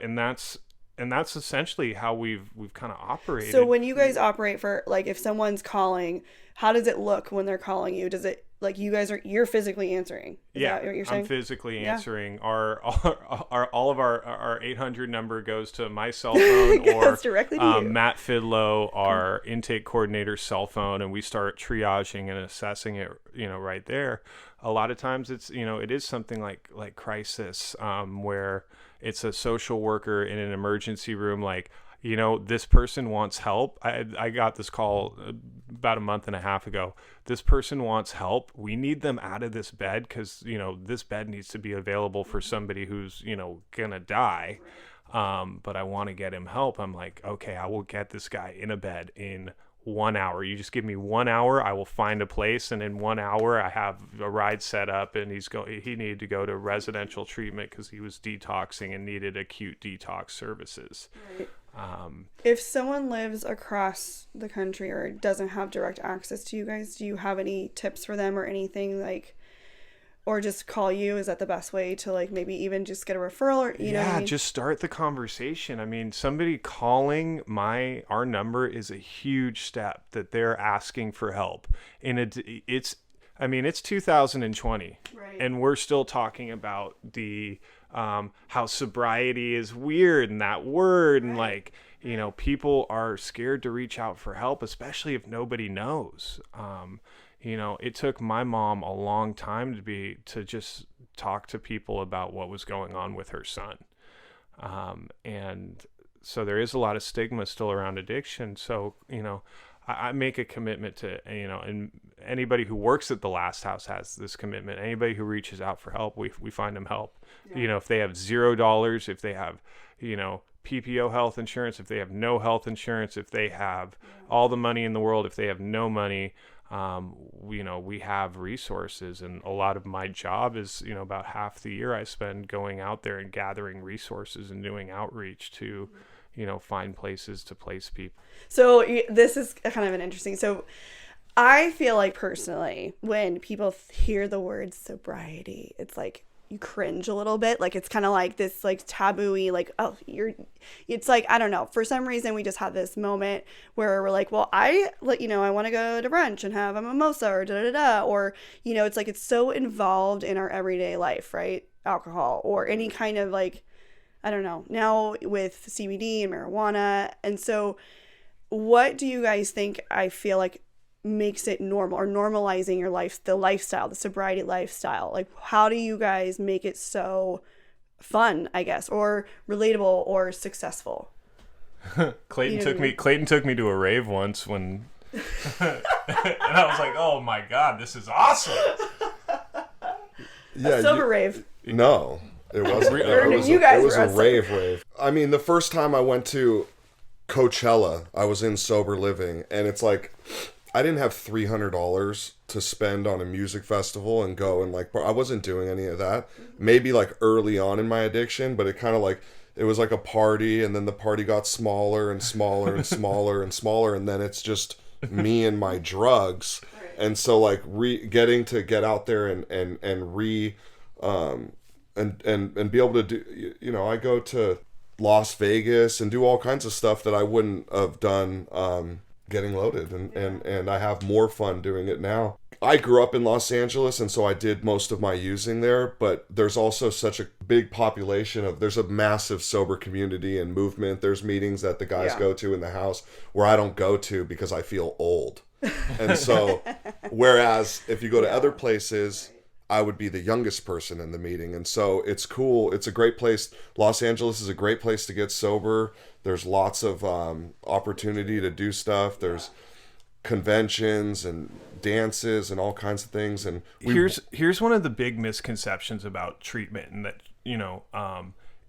that's essentially how we've kind of operated. So when you guys operate for, like, if someone's calling, how does it look when they're calling you? Does it, like, you're physically answering? Is that what you're saying? I'm physically answering. All of our 800 number goes to my cell phone or directly to you. Matt Fidlow, our intake coordinator's cell phone, and we start triaging and assessing it, right there. A lot of times it's, it is something like crisis, where it's a social worker in an emergency room, like, this person wants help. I got this call about a month and a half ago. This person wants help. We need them out of this bed because, this bed needs to be available for somebody who's, gonna die. But I want to get him help. I'm like, okay, I will get this guy in a bed in 1 hour. You just give me 1 hour, I will find a place, and in 1 hour I have a ride set up, and he needed to go to residential treatment because he was detoxing and needed acute detox services. Right. If someone lives across the country or doesn't have direct access to you guys, do you have any tips for them or anything, like, or just call you? Is that the best way to, like, maybe even just get a referral, or you know what I mean? Just start the conversation. I mean, somebody calling our number is a huge step that they're asking for help. It's 2020, right, and we're still talking about the how sobriety is weird and that word, and like, people are scared to reach out for help, especially if nobody knows. It took my mom a long time to just talk to people about what was going on with her son. And so there is a lot of stigma still around addiction. So, I make a commitment to, and anybody who works at the Last House has this commitment. Anybody who reaches out for help, we find them help. Yeah. If they have $0, if they have, PPO health insurance, if they have no health insurance, if they have all the money in the world, if they have no money, we have resources. And a lot of my job is, about half the year I spend going out there and gathering resources and doing outreach to, find places to place people. So this is kind of an interesting, so I feel like personally, when people hear the word sobriety, it's like, you cringe a little bit. Like, it's kind of like this, like, taboo-y, like, oh, it's like, I don't know. For some reason, we just had this moment where we're like, well, I want to go to brunch and have a mimosa or da-da-da-da. Or, it's like, it's so involved in our everyday life, right? Alcohol or any kind of, like, I don't know. Now with CBD and marijuana. And so what do you guys think, I feel like, makes it normal, or normalizing your life, the lifestyle, the sobriety lifestyle? Like, how do you guys make it so fun, I guess, or relatable or successful? Clayton took me to a rave once when and I was like, oh my God, this is awesome. A sober rave. No, it wasn't. It was a rave. I mean, the first time I went to Coachella, I was in sober living, and it's like, I didn't have $300 to spend on a music festival and go and, like, I wasn't doing any of that. Maybe like early on in my addiction, but it kind of like, it was like a party, and then the party got smaller and smaller and smaller and smaller, and then it's just me and my drugs. And so, like, getting to get out there and be able to do, I go to Las Vegas and do all kinds of stuff that I wouldn't have done getting loaded, and I have more fun doing it now. I grew up in Los Angeles, and so I did most of my using there, but there's also such a big population there's a massive sober community and movement. There's meetings that the guys go to in the house where I don't go to because I feel old. And so, whereas if you go to other places, I would be the youngest person in the meeting. And so it's cool. It's a great place. Los Angeles is a great place to get sober. There's lots of opportunity to do stuff. There's conventions and dances and all kinds of things. And here's one of the big misconceptions about treatment, and that,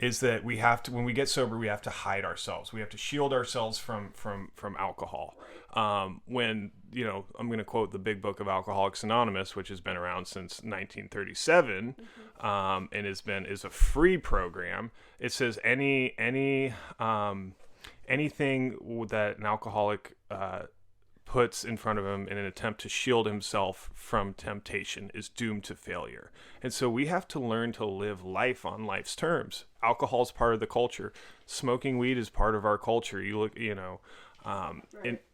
is that we have to, when we get sober, we have to hide ourselves. We have to shield ourselves from alcohol. When, you know, I'm going to quote the big book of Alcoholics Anonymous, which has been around since 1937, and is a free program. It says anything that an alcoholic puts in front of him in an attempt to shield himself from temptation is doomed to failure. And so we have to learn to live life on life's terms. Alcohol is part of the culture. Smoking weed is part of our culture. And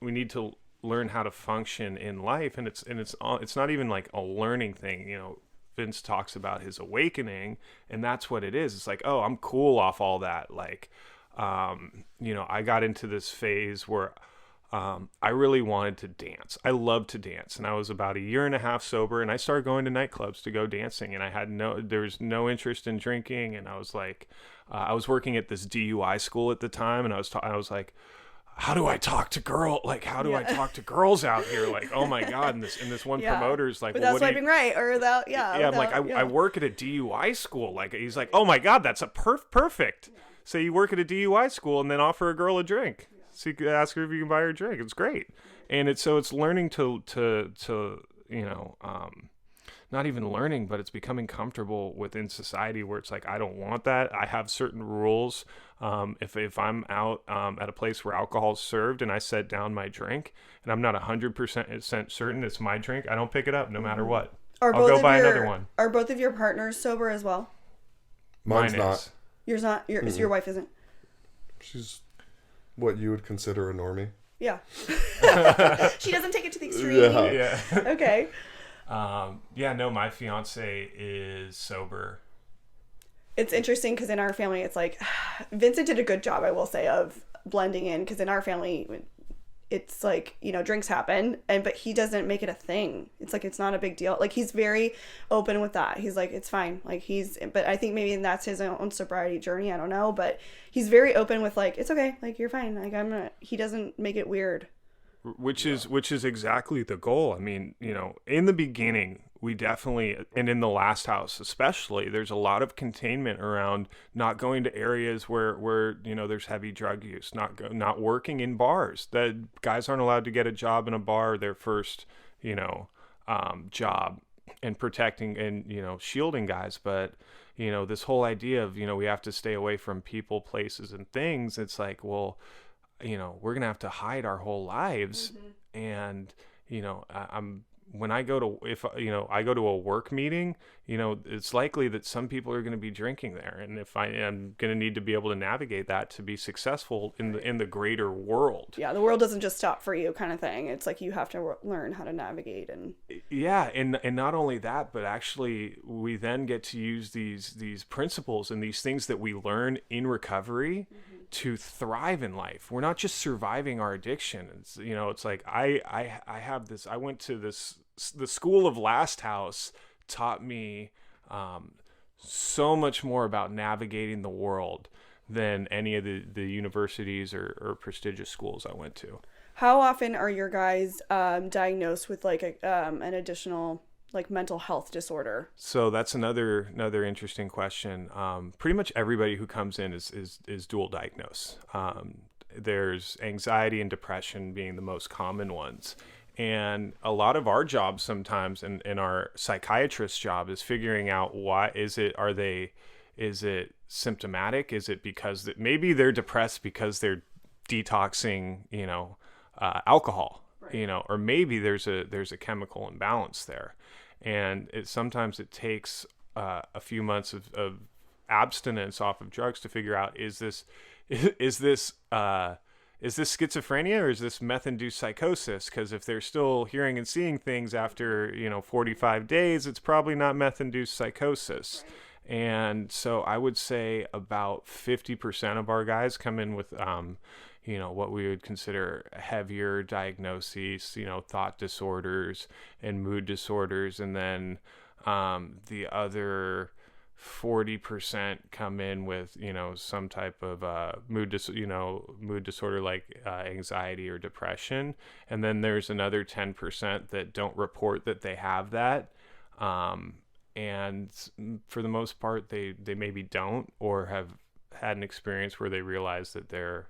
we need to learn how to function in life. And it's not even like a learning thing. You know, Vince talks about his awakening, and that's what it is. It's like, oh, I'm cool off all that. Like, I got into this phase where I really wanted to dance. I loved to dance, and I was about 1.5 years sober, and I started going to nightclubs to go dancing, and there was no interest in drinking, and I was like, I was working at this DUI school at the time, and I was like, how do I talk to I talk to girls out here? Like, oh my God. And this one promoter's like, without swiping right or without, I work at a DUI school. Like, he's like, oh my God, that's a perfect. So you work at a DUI school and then offer a girl a drink. So you can ask her if you can buy her a drink. It's great. And it's learning to not even learning, but it's becoming comfortable within society where it's like, I don't want that. I have certain rules. If I'm out at a place where alcohol is served and I set down my drink and I'm not 100% certain it's my drink, I don't pick it up no matter what. I'll go buy another one. Are both of your partners sober as well? Mine's not. Yours not? So your wife isn't? She's what you would consider a normie. Yeah. She doesn't take it to the extreme. Yeah. Okay. No, my fiance is sober. It's interesting because in our family, it's like Vincent did a good job, I will say, of blending in. Because in our family, it's like, drinks happen, but he doesn't make it a thing. It's like, it's not a big deal. Like, he's very open with that. He's like, it's fine. Like, but I think maybe that's his own sobriety journey. I don't know, but he's very open with like, it's okay. Like, you're fine. Like, he doesn't make it weird. Which is exactly the goal. I mean, in the beginning, we definitely, and in the last house especially, there's a lot of containment around not going to areas where there's heavy drug use, not working in bars. That guys aren't allowed to get a job in a bar their first job, and protecting and shielding guys. But this whole idea of we have to stay away from people, places, and things. It's like, well, we're gonna have to hide our whole lives. And when I go to, I go to a work meeting, it's likely that some people are going to be drinking there. And if I am going to need to be able to navigate that to be successful in the greater world. Yeah. The world doesn't just stop for you kind of thing. It's like, you have to learn how to navigate. And not only that, but actually we then get to use these principles and these things that we learn in recovery to thrive in life. We're not just surviving our addiction. It's like, I have this, I went to the school of Last House taught me so much more about navigating the world than any of the universities or prestigious schools I went to. How often are your guys diagnosed with like an additional like mental health disorder? So that's another interesting question. Pretty much everybody who comes in is dual diagnosed. There's anxiety and depression being the most common ones. And a lot of our job sometimes, and our psychiatrist's job, is figuring out why is it symptomatic? Is it because maybe they're depressed because they're detoxing, alcohol, right. Or maybe there's a chemical imbalance there. And sometimes it takes a few months of abstinence off of drugs to figure out, is this schizophrenia or is this meth-induced psychosis? Because if they're still hearing and seeing things after 45 days, it's probably not meth-induced psychosis. Right. And so I would say about 50% of our guys come in with what we would consider heavier diagnoses, thought disorders and mood disorders. And then the other 40% come in with, some type of mood disorder like anxiety or depression. And then there's another 10% that don't report that they have that. And for the most part, they maybe don't or have had an experience where they realize that they're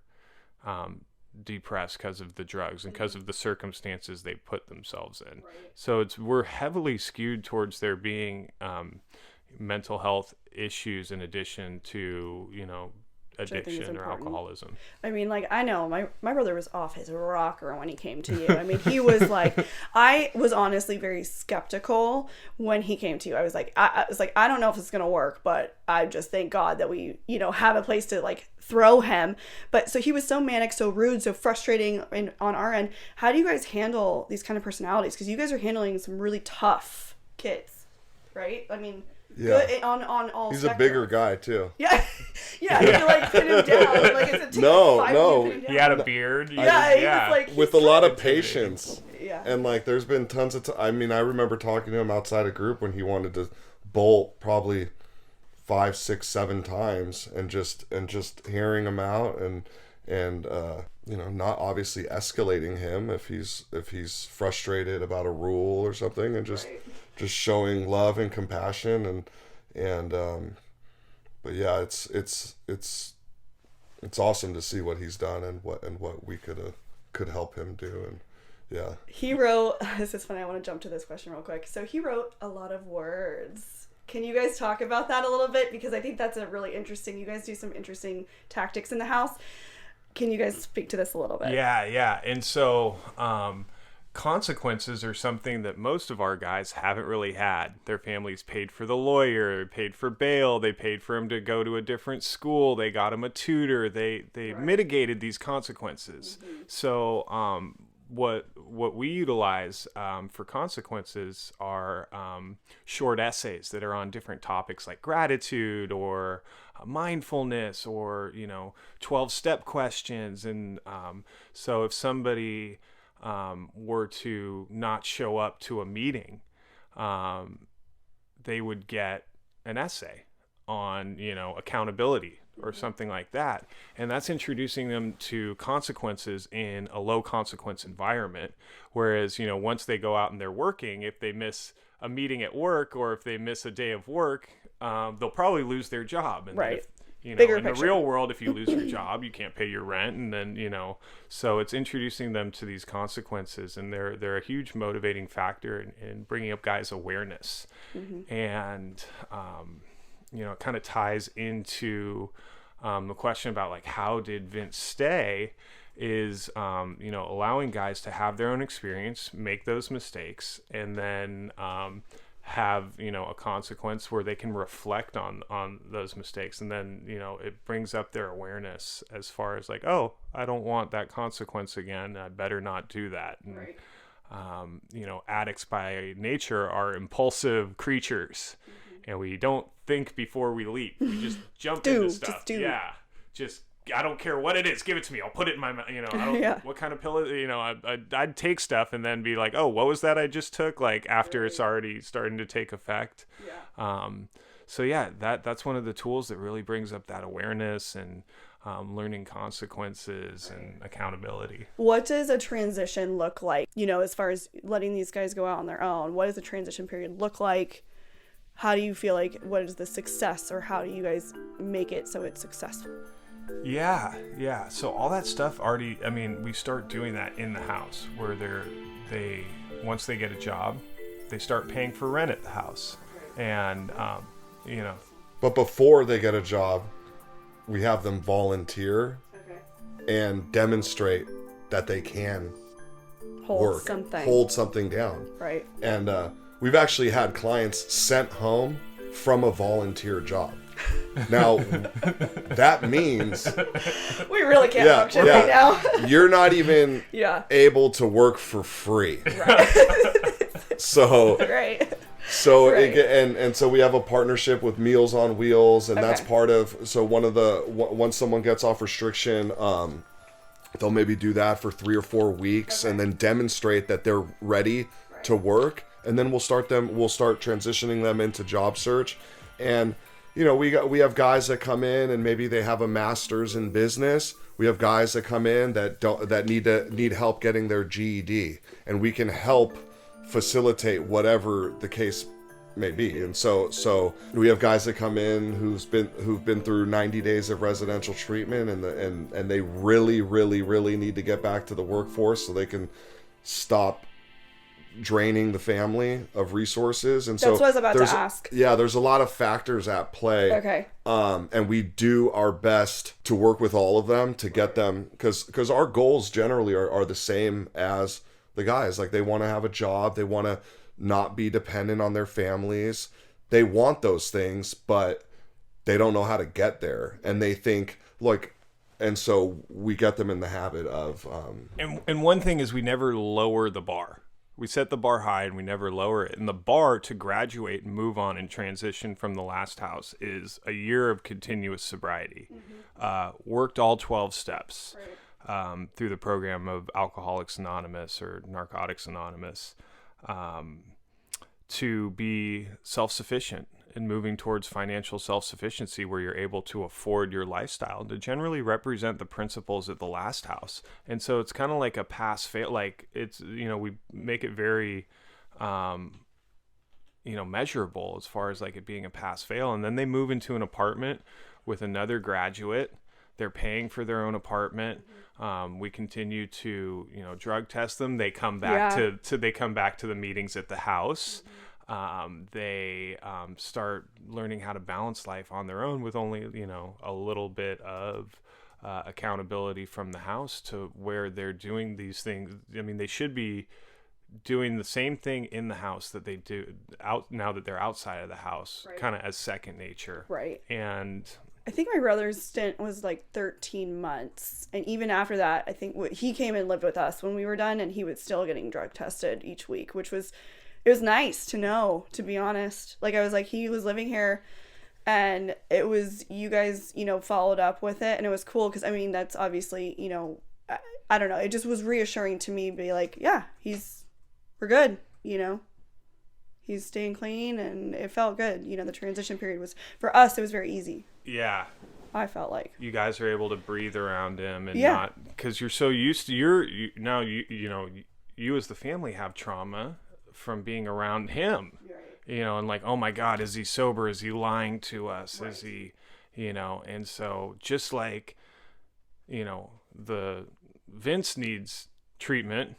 depressed because of the drugs and because of the circumstances they put themselves in. Right. So we're heavily skewed towards there being mental health issues in addition to, addiction or alcoholism. I mean, like, I know my brother was off his rocker when he came to you. I mean, he was like, I was honestly very skeptical when he came to you. I was like, I don't know if it's going to work, but I just thank God that we, have a place to like throw him. But so he was so manic, so rude, so frustrating on our end. How do you guys handle these kind of personalities? Because you guys are handling some really tough kids, right? I mean, yeah. Good on all He's spectrums. a bigger guy too. Yeah. Yeah, you like pin him down. Like it's a No. He had a beard. Yeah, he was like with a lot of patience. Yeah. And like there's been tons of I remember talking to him outside a group when he wanted to bolt probably 5, 6, 7 times and just hearing him out and not obviously escalating him if he's frustrated about a rule or something, and just showing love and compassion and but yeah, it's awesome to see what he's done and what we could help him do. And yeah, he wrote, this is funny, I want to jump to this question real quick. So he wrote a lot of words. Can you guys talk about that a little bit? Because I think that's a really interesting, you guys do some interesting tactics in the house. Can you guys speak to this a little bit? Yeah. And so consequences are something that most of our guys haven't really had. Their families paid for the lawyer, paid for bail, they paid for him to go to a different school, they got him a tutor, they mitigated these consequences. Mm-hmm. So what we utilize for consequences are short essays that are on different topics like gratitude or mindfulness or 12-step questions. And so if somebody were to not show up to a meeting, they would get an essay on accountability or something like that. And that's introducing them to consequences in a low consequence environment. Whereas, once they go out and they're working, if they miss a meeting at work or if they miss a day of work, they'll probably lose their job. And right. In picture. The real world, if you lose your job, you can't pay your rent. And then, so it's introducing them to these consequences, and they're a huge motivating factor in bringing up guys' awareness. Mm-hmm. And, it kind of ties into the question about like, how did Vince stay is, allowing guys to have their own experience, make those mistakes, and then, have a consequence where they can reflect on those mistakes, and then it brings up their awareness as far as like, oh, I don't want that consequence again, I better not do that. And right. Addicts by nature are impulsive creatures. Mm-hmm. And we don't think before we leap, we just jump into stuff. I don't care what it is. Give it to me. I'll put it in my mouth. I don't, what kind of pill, I'd take stuff and then be like, oh, what was that I just took? Like after it's already starting to take effect. Yeah. So yeah, that's one of the tools that really brings up that awareness and learning consequences and accountability. What does a transition look like? As far as letting these guys go out on their own, what does the transition period look like? How do you feel like, what is the success, or how do you guys make it so it's successful? Yeah. So all that stuff already, we start doing that in the house where they once they get a job, they start paying for rent at the house. And, But before they get a job, we have them volunteer and demonstrate that they can hold something down. Right. And we've actually had clients sent home from a volunteer job. Now, that means we really can't function right now. You're not even able to work for free. Right. So and so we have a partnership with Meals on Wheels, and that's part of. So once someone gets off restriction, they'll maybe do that for 3 or 4 weeks, and then demonstrate that they're ready to work, and then we'll start transitioning them into job search. And we have guys that come in and maybe they have a master's in business. We have guys that come in that need help getting their GED, and we can help facilitate whatever the case may be. And so we have guys that come in who've been through 90 days of residential treatment, and they really need to get back to the workforce so they can stop draining the family of resources. And that's what I was about to ask. Yeah, there's a lot of factors at play. Okay. And we do our best to work with all of them to get them, because our goals generally are the same as the guys. Like, they want to have a job, they want to not be dependent on their families, they want those things, but they don't know how to get there, and they think like. And so we get them in the habit of and one thing is, we never lower the bar. We set the bar high and we never lower it. And the bar to graduate and move on and transition from the last house is a year of continuous sobriety. Worked all 12 steps through the program of Alcoholics Anonymous or Narcotics Anonymous, to be self-sufficient and moving towards financial self-sufficiency, where you're able to afford your lifestyle, to generally represent the principles at the last house. And so it's kind of like a pass-fail. Like, it's, we make it very, measurable as far as like it being a pass-fail. And then they move into an apartment with another graduate. They're paying for their own apartment. We continue to, drug test them. They come back they come back to the meetings at the house. They start learning how to balance life on their own with only, a little bit of accountability from the house, to where they're doing these things. I mean, they should be doing the same thing in the house that they do out now that they're outside of the house, kind of as second nature. Right. And I think my brother's stint was like 13 months. And even after that, I think he came and lived with us when we were done, and he was still getting drug tested each week, which was... It was nice to know, to be honest. Like, I was like, he was living here, and it was, you guys, followed up with it, and it was cool, because, I mean, that's obviously, I don't know, it just was reassuring to me, be like, yeah, we're good, he's staying clean, and it felt good. The transition period was, for us, it was very easy. Yeah. I felt like. You guys are able to breathe around him, and not, because you're so used to, you as the family have trauma from being around him, and like, oh my God, is he sober? Is he lying to us? Is he, and so just like, the Vince needs treatment,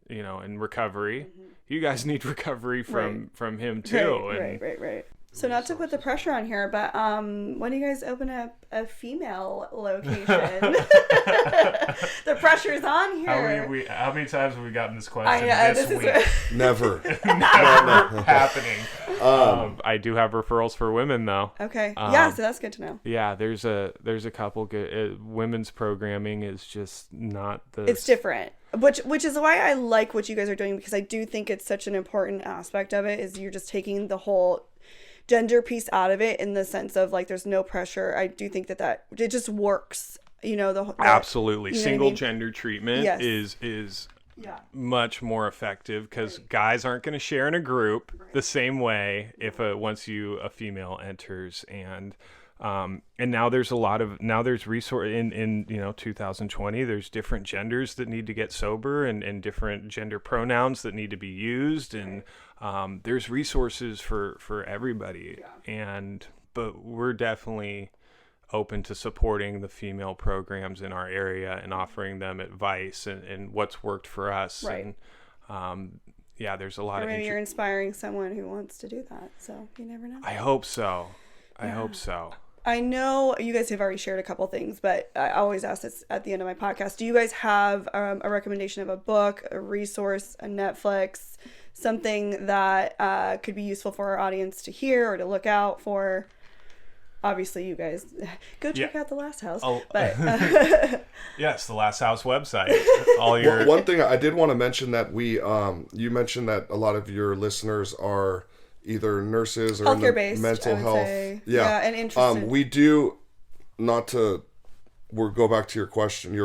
and recovery, you guys need recovery from him too. Right. So not to put the pressure on here, but when do you guys open up a female location? The pressu's on here. How many times have we gotten this question this week? Never. Never happening. I do have referrals for women, though. Okay. So that's good to know. Yeah, there's a couple good women's programming is just not the. It's different. Which is why I like what you guys are doing, because I do think it's such an important aspect of it, is you're just taking the whole gender piece out of it, in the sense of like, there's no pressure. I do think that it just works, absolutely. Single gender treatment yes. is much more effective, because guys aren't going to share in a group the same way if once a female enters. And now there's resource in 2020, there's different genders that need to get sober, and different gender pronouns that need to be used, and there's resources for everybody. But we're definitely open to supporting the female programs in our area and offering them advice and what's worked for us. Right. And there's a lot or maybe you're inspiring someone who wants to do that, so you never know. I hope so. I hope so. I know you guys have already shared a couple things, but I always ask this at the end of my podcast. Do you guys have a recommendation of a book, a resource, a Netflix, something that could be useful for our audience to hear or to look out for? Obviously, you guys go check out The Last House. But yes, The Last House website. One thing I did want to mention, that you mentioned that a lot of your listeners are either nurses or healthcare based, mental health. And interested. We do, not to go back to your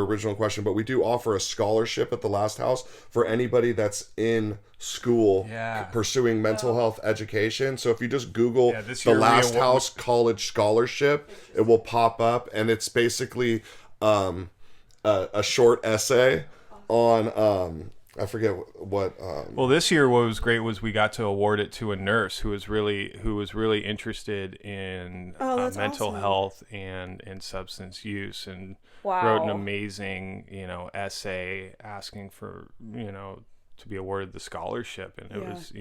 original question, but we do offer a scholarship at the Last House for anybody that's in school pursuing mental health education. So if you just Google the Last House College Scholarship, it will pop up, and it's basically a short essay on I forget what. Well, this year what was great was we got to award it to a nurse who was really interested in mental awesome. health and substance use, and Wow. wrote an amazing essay asking for to be awarded the scholarship, and it was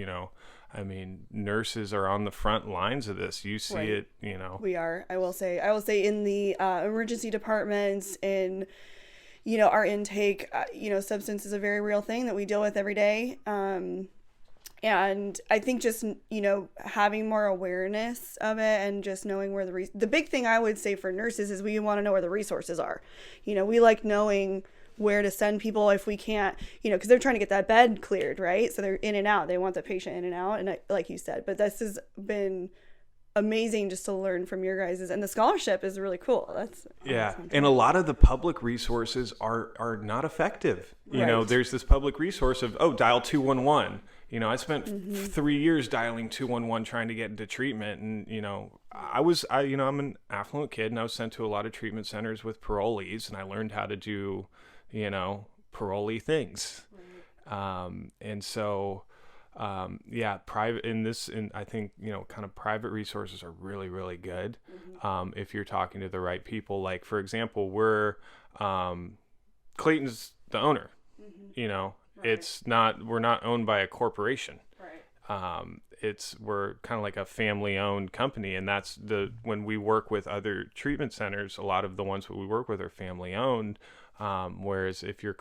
I mean, nurses are on the front lines of this. You see it, We are. I will say in the emergency departments, in our intake, substance is a very real thing that we deal with every day. And I think just, having more awareness of it, and just knowing where the big thing I would say for nurses is we want to know where the resources are. We like knowing where to send people if we can't, because they're trying to get that bed cleared, right? So they're in and out. They want the patient in and out. And like you said, but this has been amazing just to learn from your guys's, and the scholarship is really cool. That's and a lot of the public resources are not effective. There's this public resource of dial 211. I spent 3 years dialing 211 trying to get into treatment, and I'm an affluent kid, and I was sent to a lot of treatment centers with parolees, and I learned how to do parolee things. And so private I think kind of private resources are really, really good if you're talking to the right people. Like, for example, we're Clayton's the owner. We're not owned by a corporation. We're kind of like a family owned company, and that's when we work with other treatment centers, a lot of the ones that we work with are family owned. Whereas if you're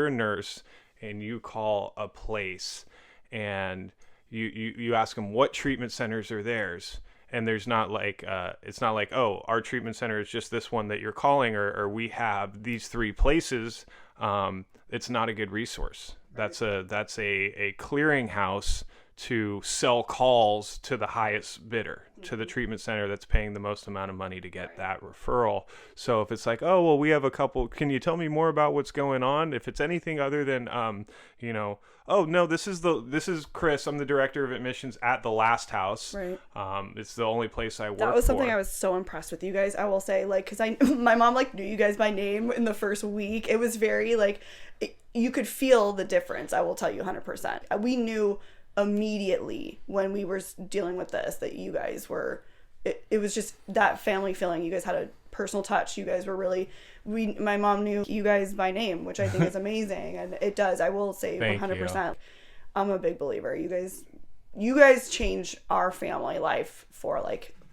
a nurse and you call a place and you ask them what treatment centers are theirs, and there's not like it's not like, oh, our treatment center is just this one that you're calling, or we have these 3 places. It's not a good resource. That's a clearinghouse to sell calls to the highest bidder, to the treatment center that's paying the most amount of money to get that referral. So if it's like, oh, well, we have a couple, can you tell me more about what's going on? If it's anything other than, oh no, this is Chris. I'm the director of admissions at the Last House. Right. It's the only place I work. That was something I was so impressed with you guys. I will say, because my mom knew you guys by name in the first week. It was very you could feel the difference. I will tell you 100%. We knew immediately when we were dealing with this that you guys were. It was just that family feeling. You guys had a personal touch. You guys were really. My mom knew you guys by name, which I think is amazing, and it does. I will say 100%. I'm a big believer. You guys changed our family life for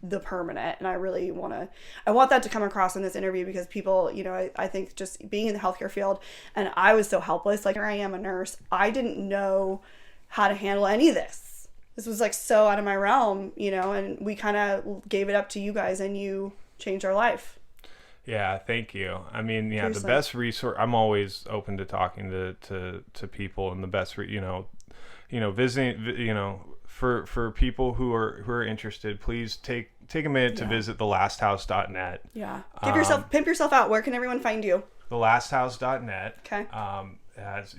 the permanent, and I really want that to come across in this interview, because people, I think just being in the healthcare field, and I was so helpless. Here I am, a nurse. I didn't know how to handle any of this. This was so out of my realm, and we kind of gave it up to you guys, and you changed our life. Yeah, thank you. I mean, the best resource, I'm always open to talking to people, and the best, visiting, for people who are interested, please take a minute to visit thelasthouse.net. Yeah. Pimp yourself out. Where can everyone find you? Thelasthouse.net. Okay. As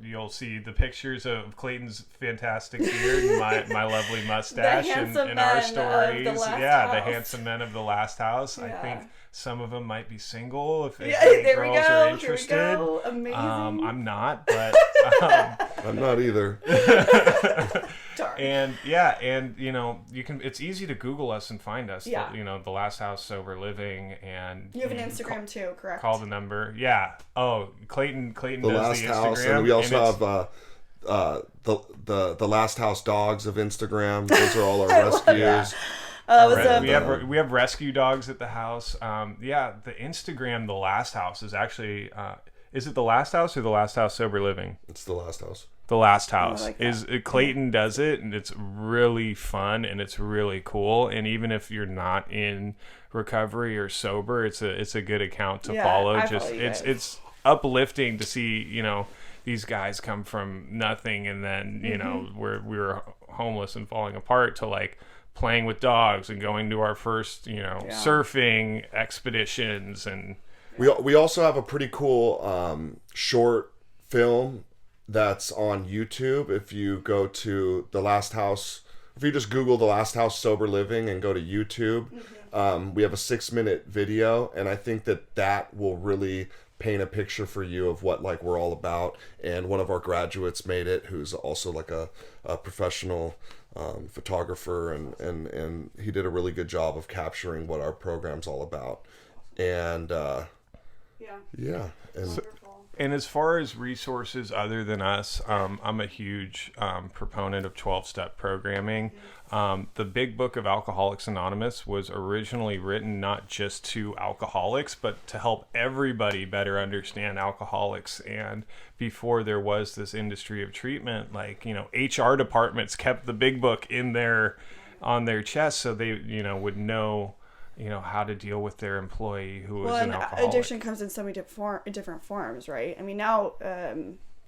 you'll see the pictures of Clayton's fantastic beard and my lovely mustache and our stories. The handsome men of the Last House. Yeah. I think some of them might be single if girls are interested. There we go. Amazing. I'm not, but I'm not either. Darn. And you can. It's easy to Google us and find us. Yeah. The Last House Sober Living, and you have an Instagram too, correct? Call the number. Yeah. Oh, Clayton the does Last the House, Instagram, and we also have the Last House Dogs of Instagram. Those are all our rescues. We have rescue dogs at the house. The Instagram, the Last House is actually. Is it the Last House or the Last House Sober Living? It's the Last House. The Last House Clayton does it, and it's really fun and it's really cool. And even if you're not in recovery or sober, it's a good account to follow. It's uplifting to see these guys come from nothing, and then we were homeless and falling apart, to playing with dogs and going to our first surfing expeditions. And we also have a pretty cool short film that's on YouTube. If you go to The Last House, if you just Google The Last House Sober Living and go to YouTube, we have a 6-minute video, and I think that will really paint a picture for you of what like we're all about. And one of our graduates made it, who's also like a professional photographer, and he did a really good job of capturing what our program's all about. And yeah, and And as far as resources other than us, I'm a huge proponent of 12-step programming. The Big Book of Alcoholics Anonymous was originally written not just to alcoholics, but to help everybody better understand alcoholics. And before there was this industry of treatment, like, HR departments kept the Big Book on their chest so they, would know how to deal with their employee who was an alcoholic. Addiction comes in so many different forms, right? I mean, now,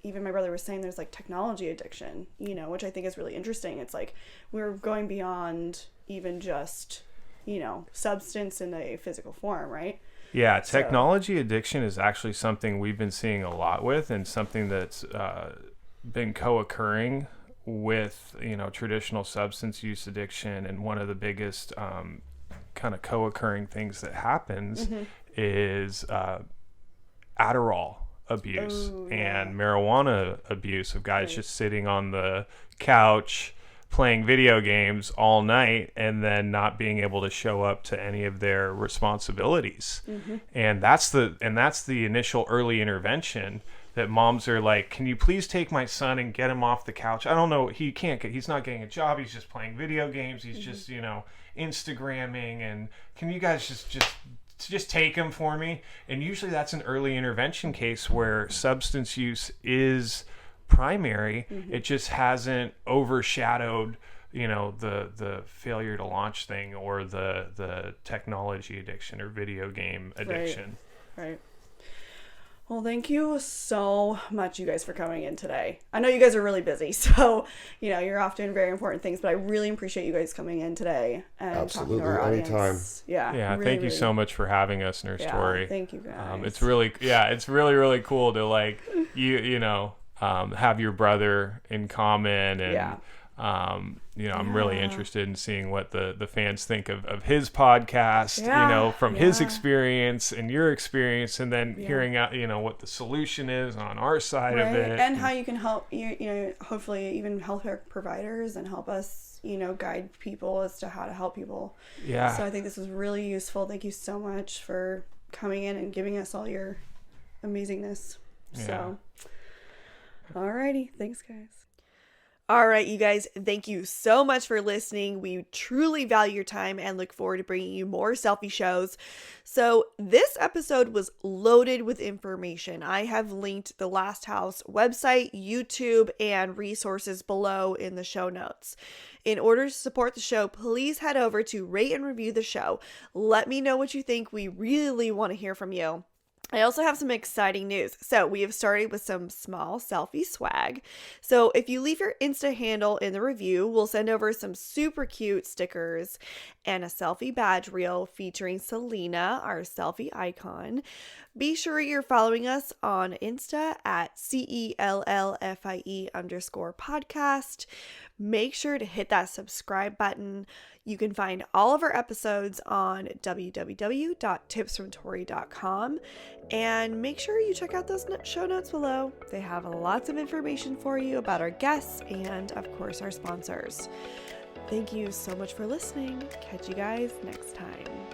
even my brother was saying there's like technology addiction, which I think is really interesting. It's like we're going beyond even just, substance in a physical form, right? Yeah, technology addiction is actually something we've been seeing a lot with, and something that's been co-occurring with, traditional substance use addiction. And one of the biggest kind of co-occurring things that happens is Adderall abuse and marijuana abuse of guys just sitting on the couch playing video games all night and then not being able to show up to any of their responsibilities. And that's the initial early intervention that moms are like, can you please take my son and get him off the couch? I don't know. He's not getting a job. He's just playing video games. He's just, Instagramming, and can you guys just take him for me? And usually that's an early intervention case where substance use is primary. It just hasn't overshadowed, the failure to launch thing, or the technology addiction or video game addiction. Right. Well, thank you so much, you guys, for coming in today. I know you guys are really busy, so, you're off doing very important things, but I really appreciate you guys coming in today and talking to our audience. Anytime. Yeah, really, thank you so much for having us, Nurse Tori. Thank you, guys. It's really really cool to like, have your brother in common, and I'm really interested in seeing what the fans think of his podcast, from his experience and your experience, and then hearing out, what the solution is on our side of it. And how you can help, hopefully even healthcare providers, and help us, guide people as to how to help people. Yeah. So I think this was really useful. Thank you so much for coming in and giving us all your amazingness. Yeah. So, alrighty. Thanks, guys. All right, you guys, thank you so much for listening. We truly value your time and look forward to bringing you more selfie shows. So this episode was loaded with information. I have linked the Last House website, YouTube, and resources below in the show notes. In order to support the show, please head over to rate and review the show. Let me know what you think. We really want to hear from you. I also have some exciting news. So we have started with some small selfie swag. So if you leave your Insta handle in the review, we'll send over some super cute stickers and a selfie badge reel featuring Selena, our selfie icon. Be sure you're following us on Insta at CELLFIE_podcast. Make sure to hit that subscribe button. You can find all of our episodes on www.tipsfromtori.com, and make sure you check out those show notes below. They have lots of information for you about our guests and, of course, our sponsors. Thank you so much for listening. Catch you guys next time.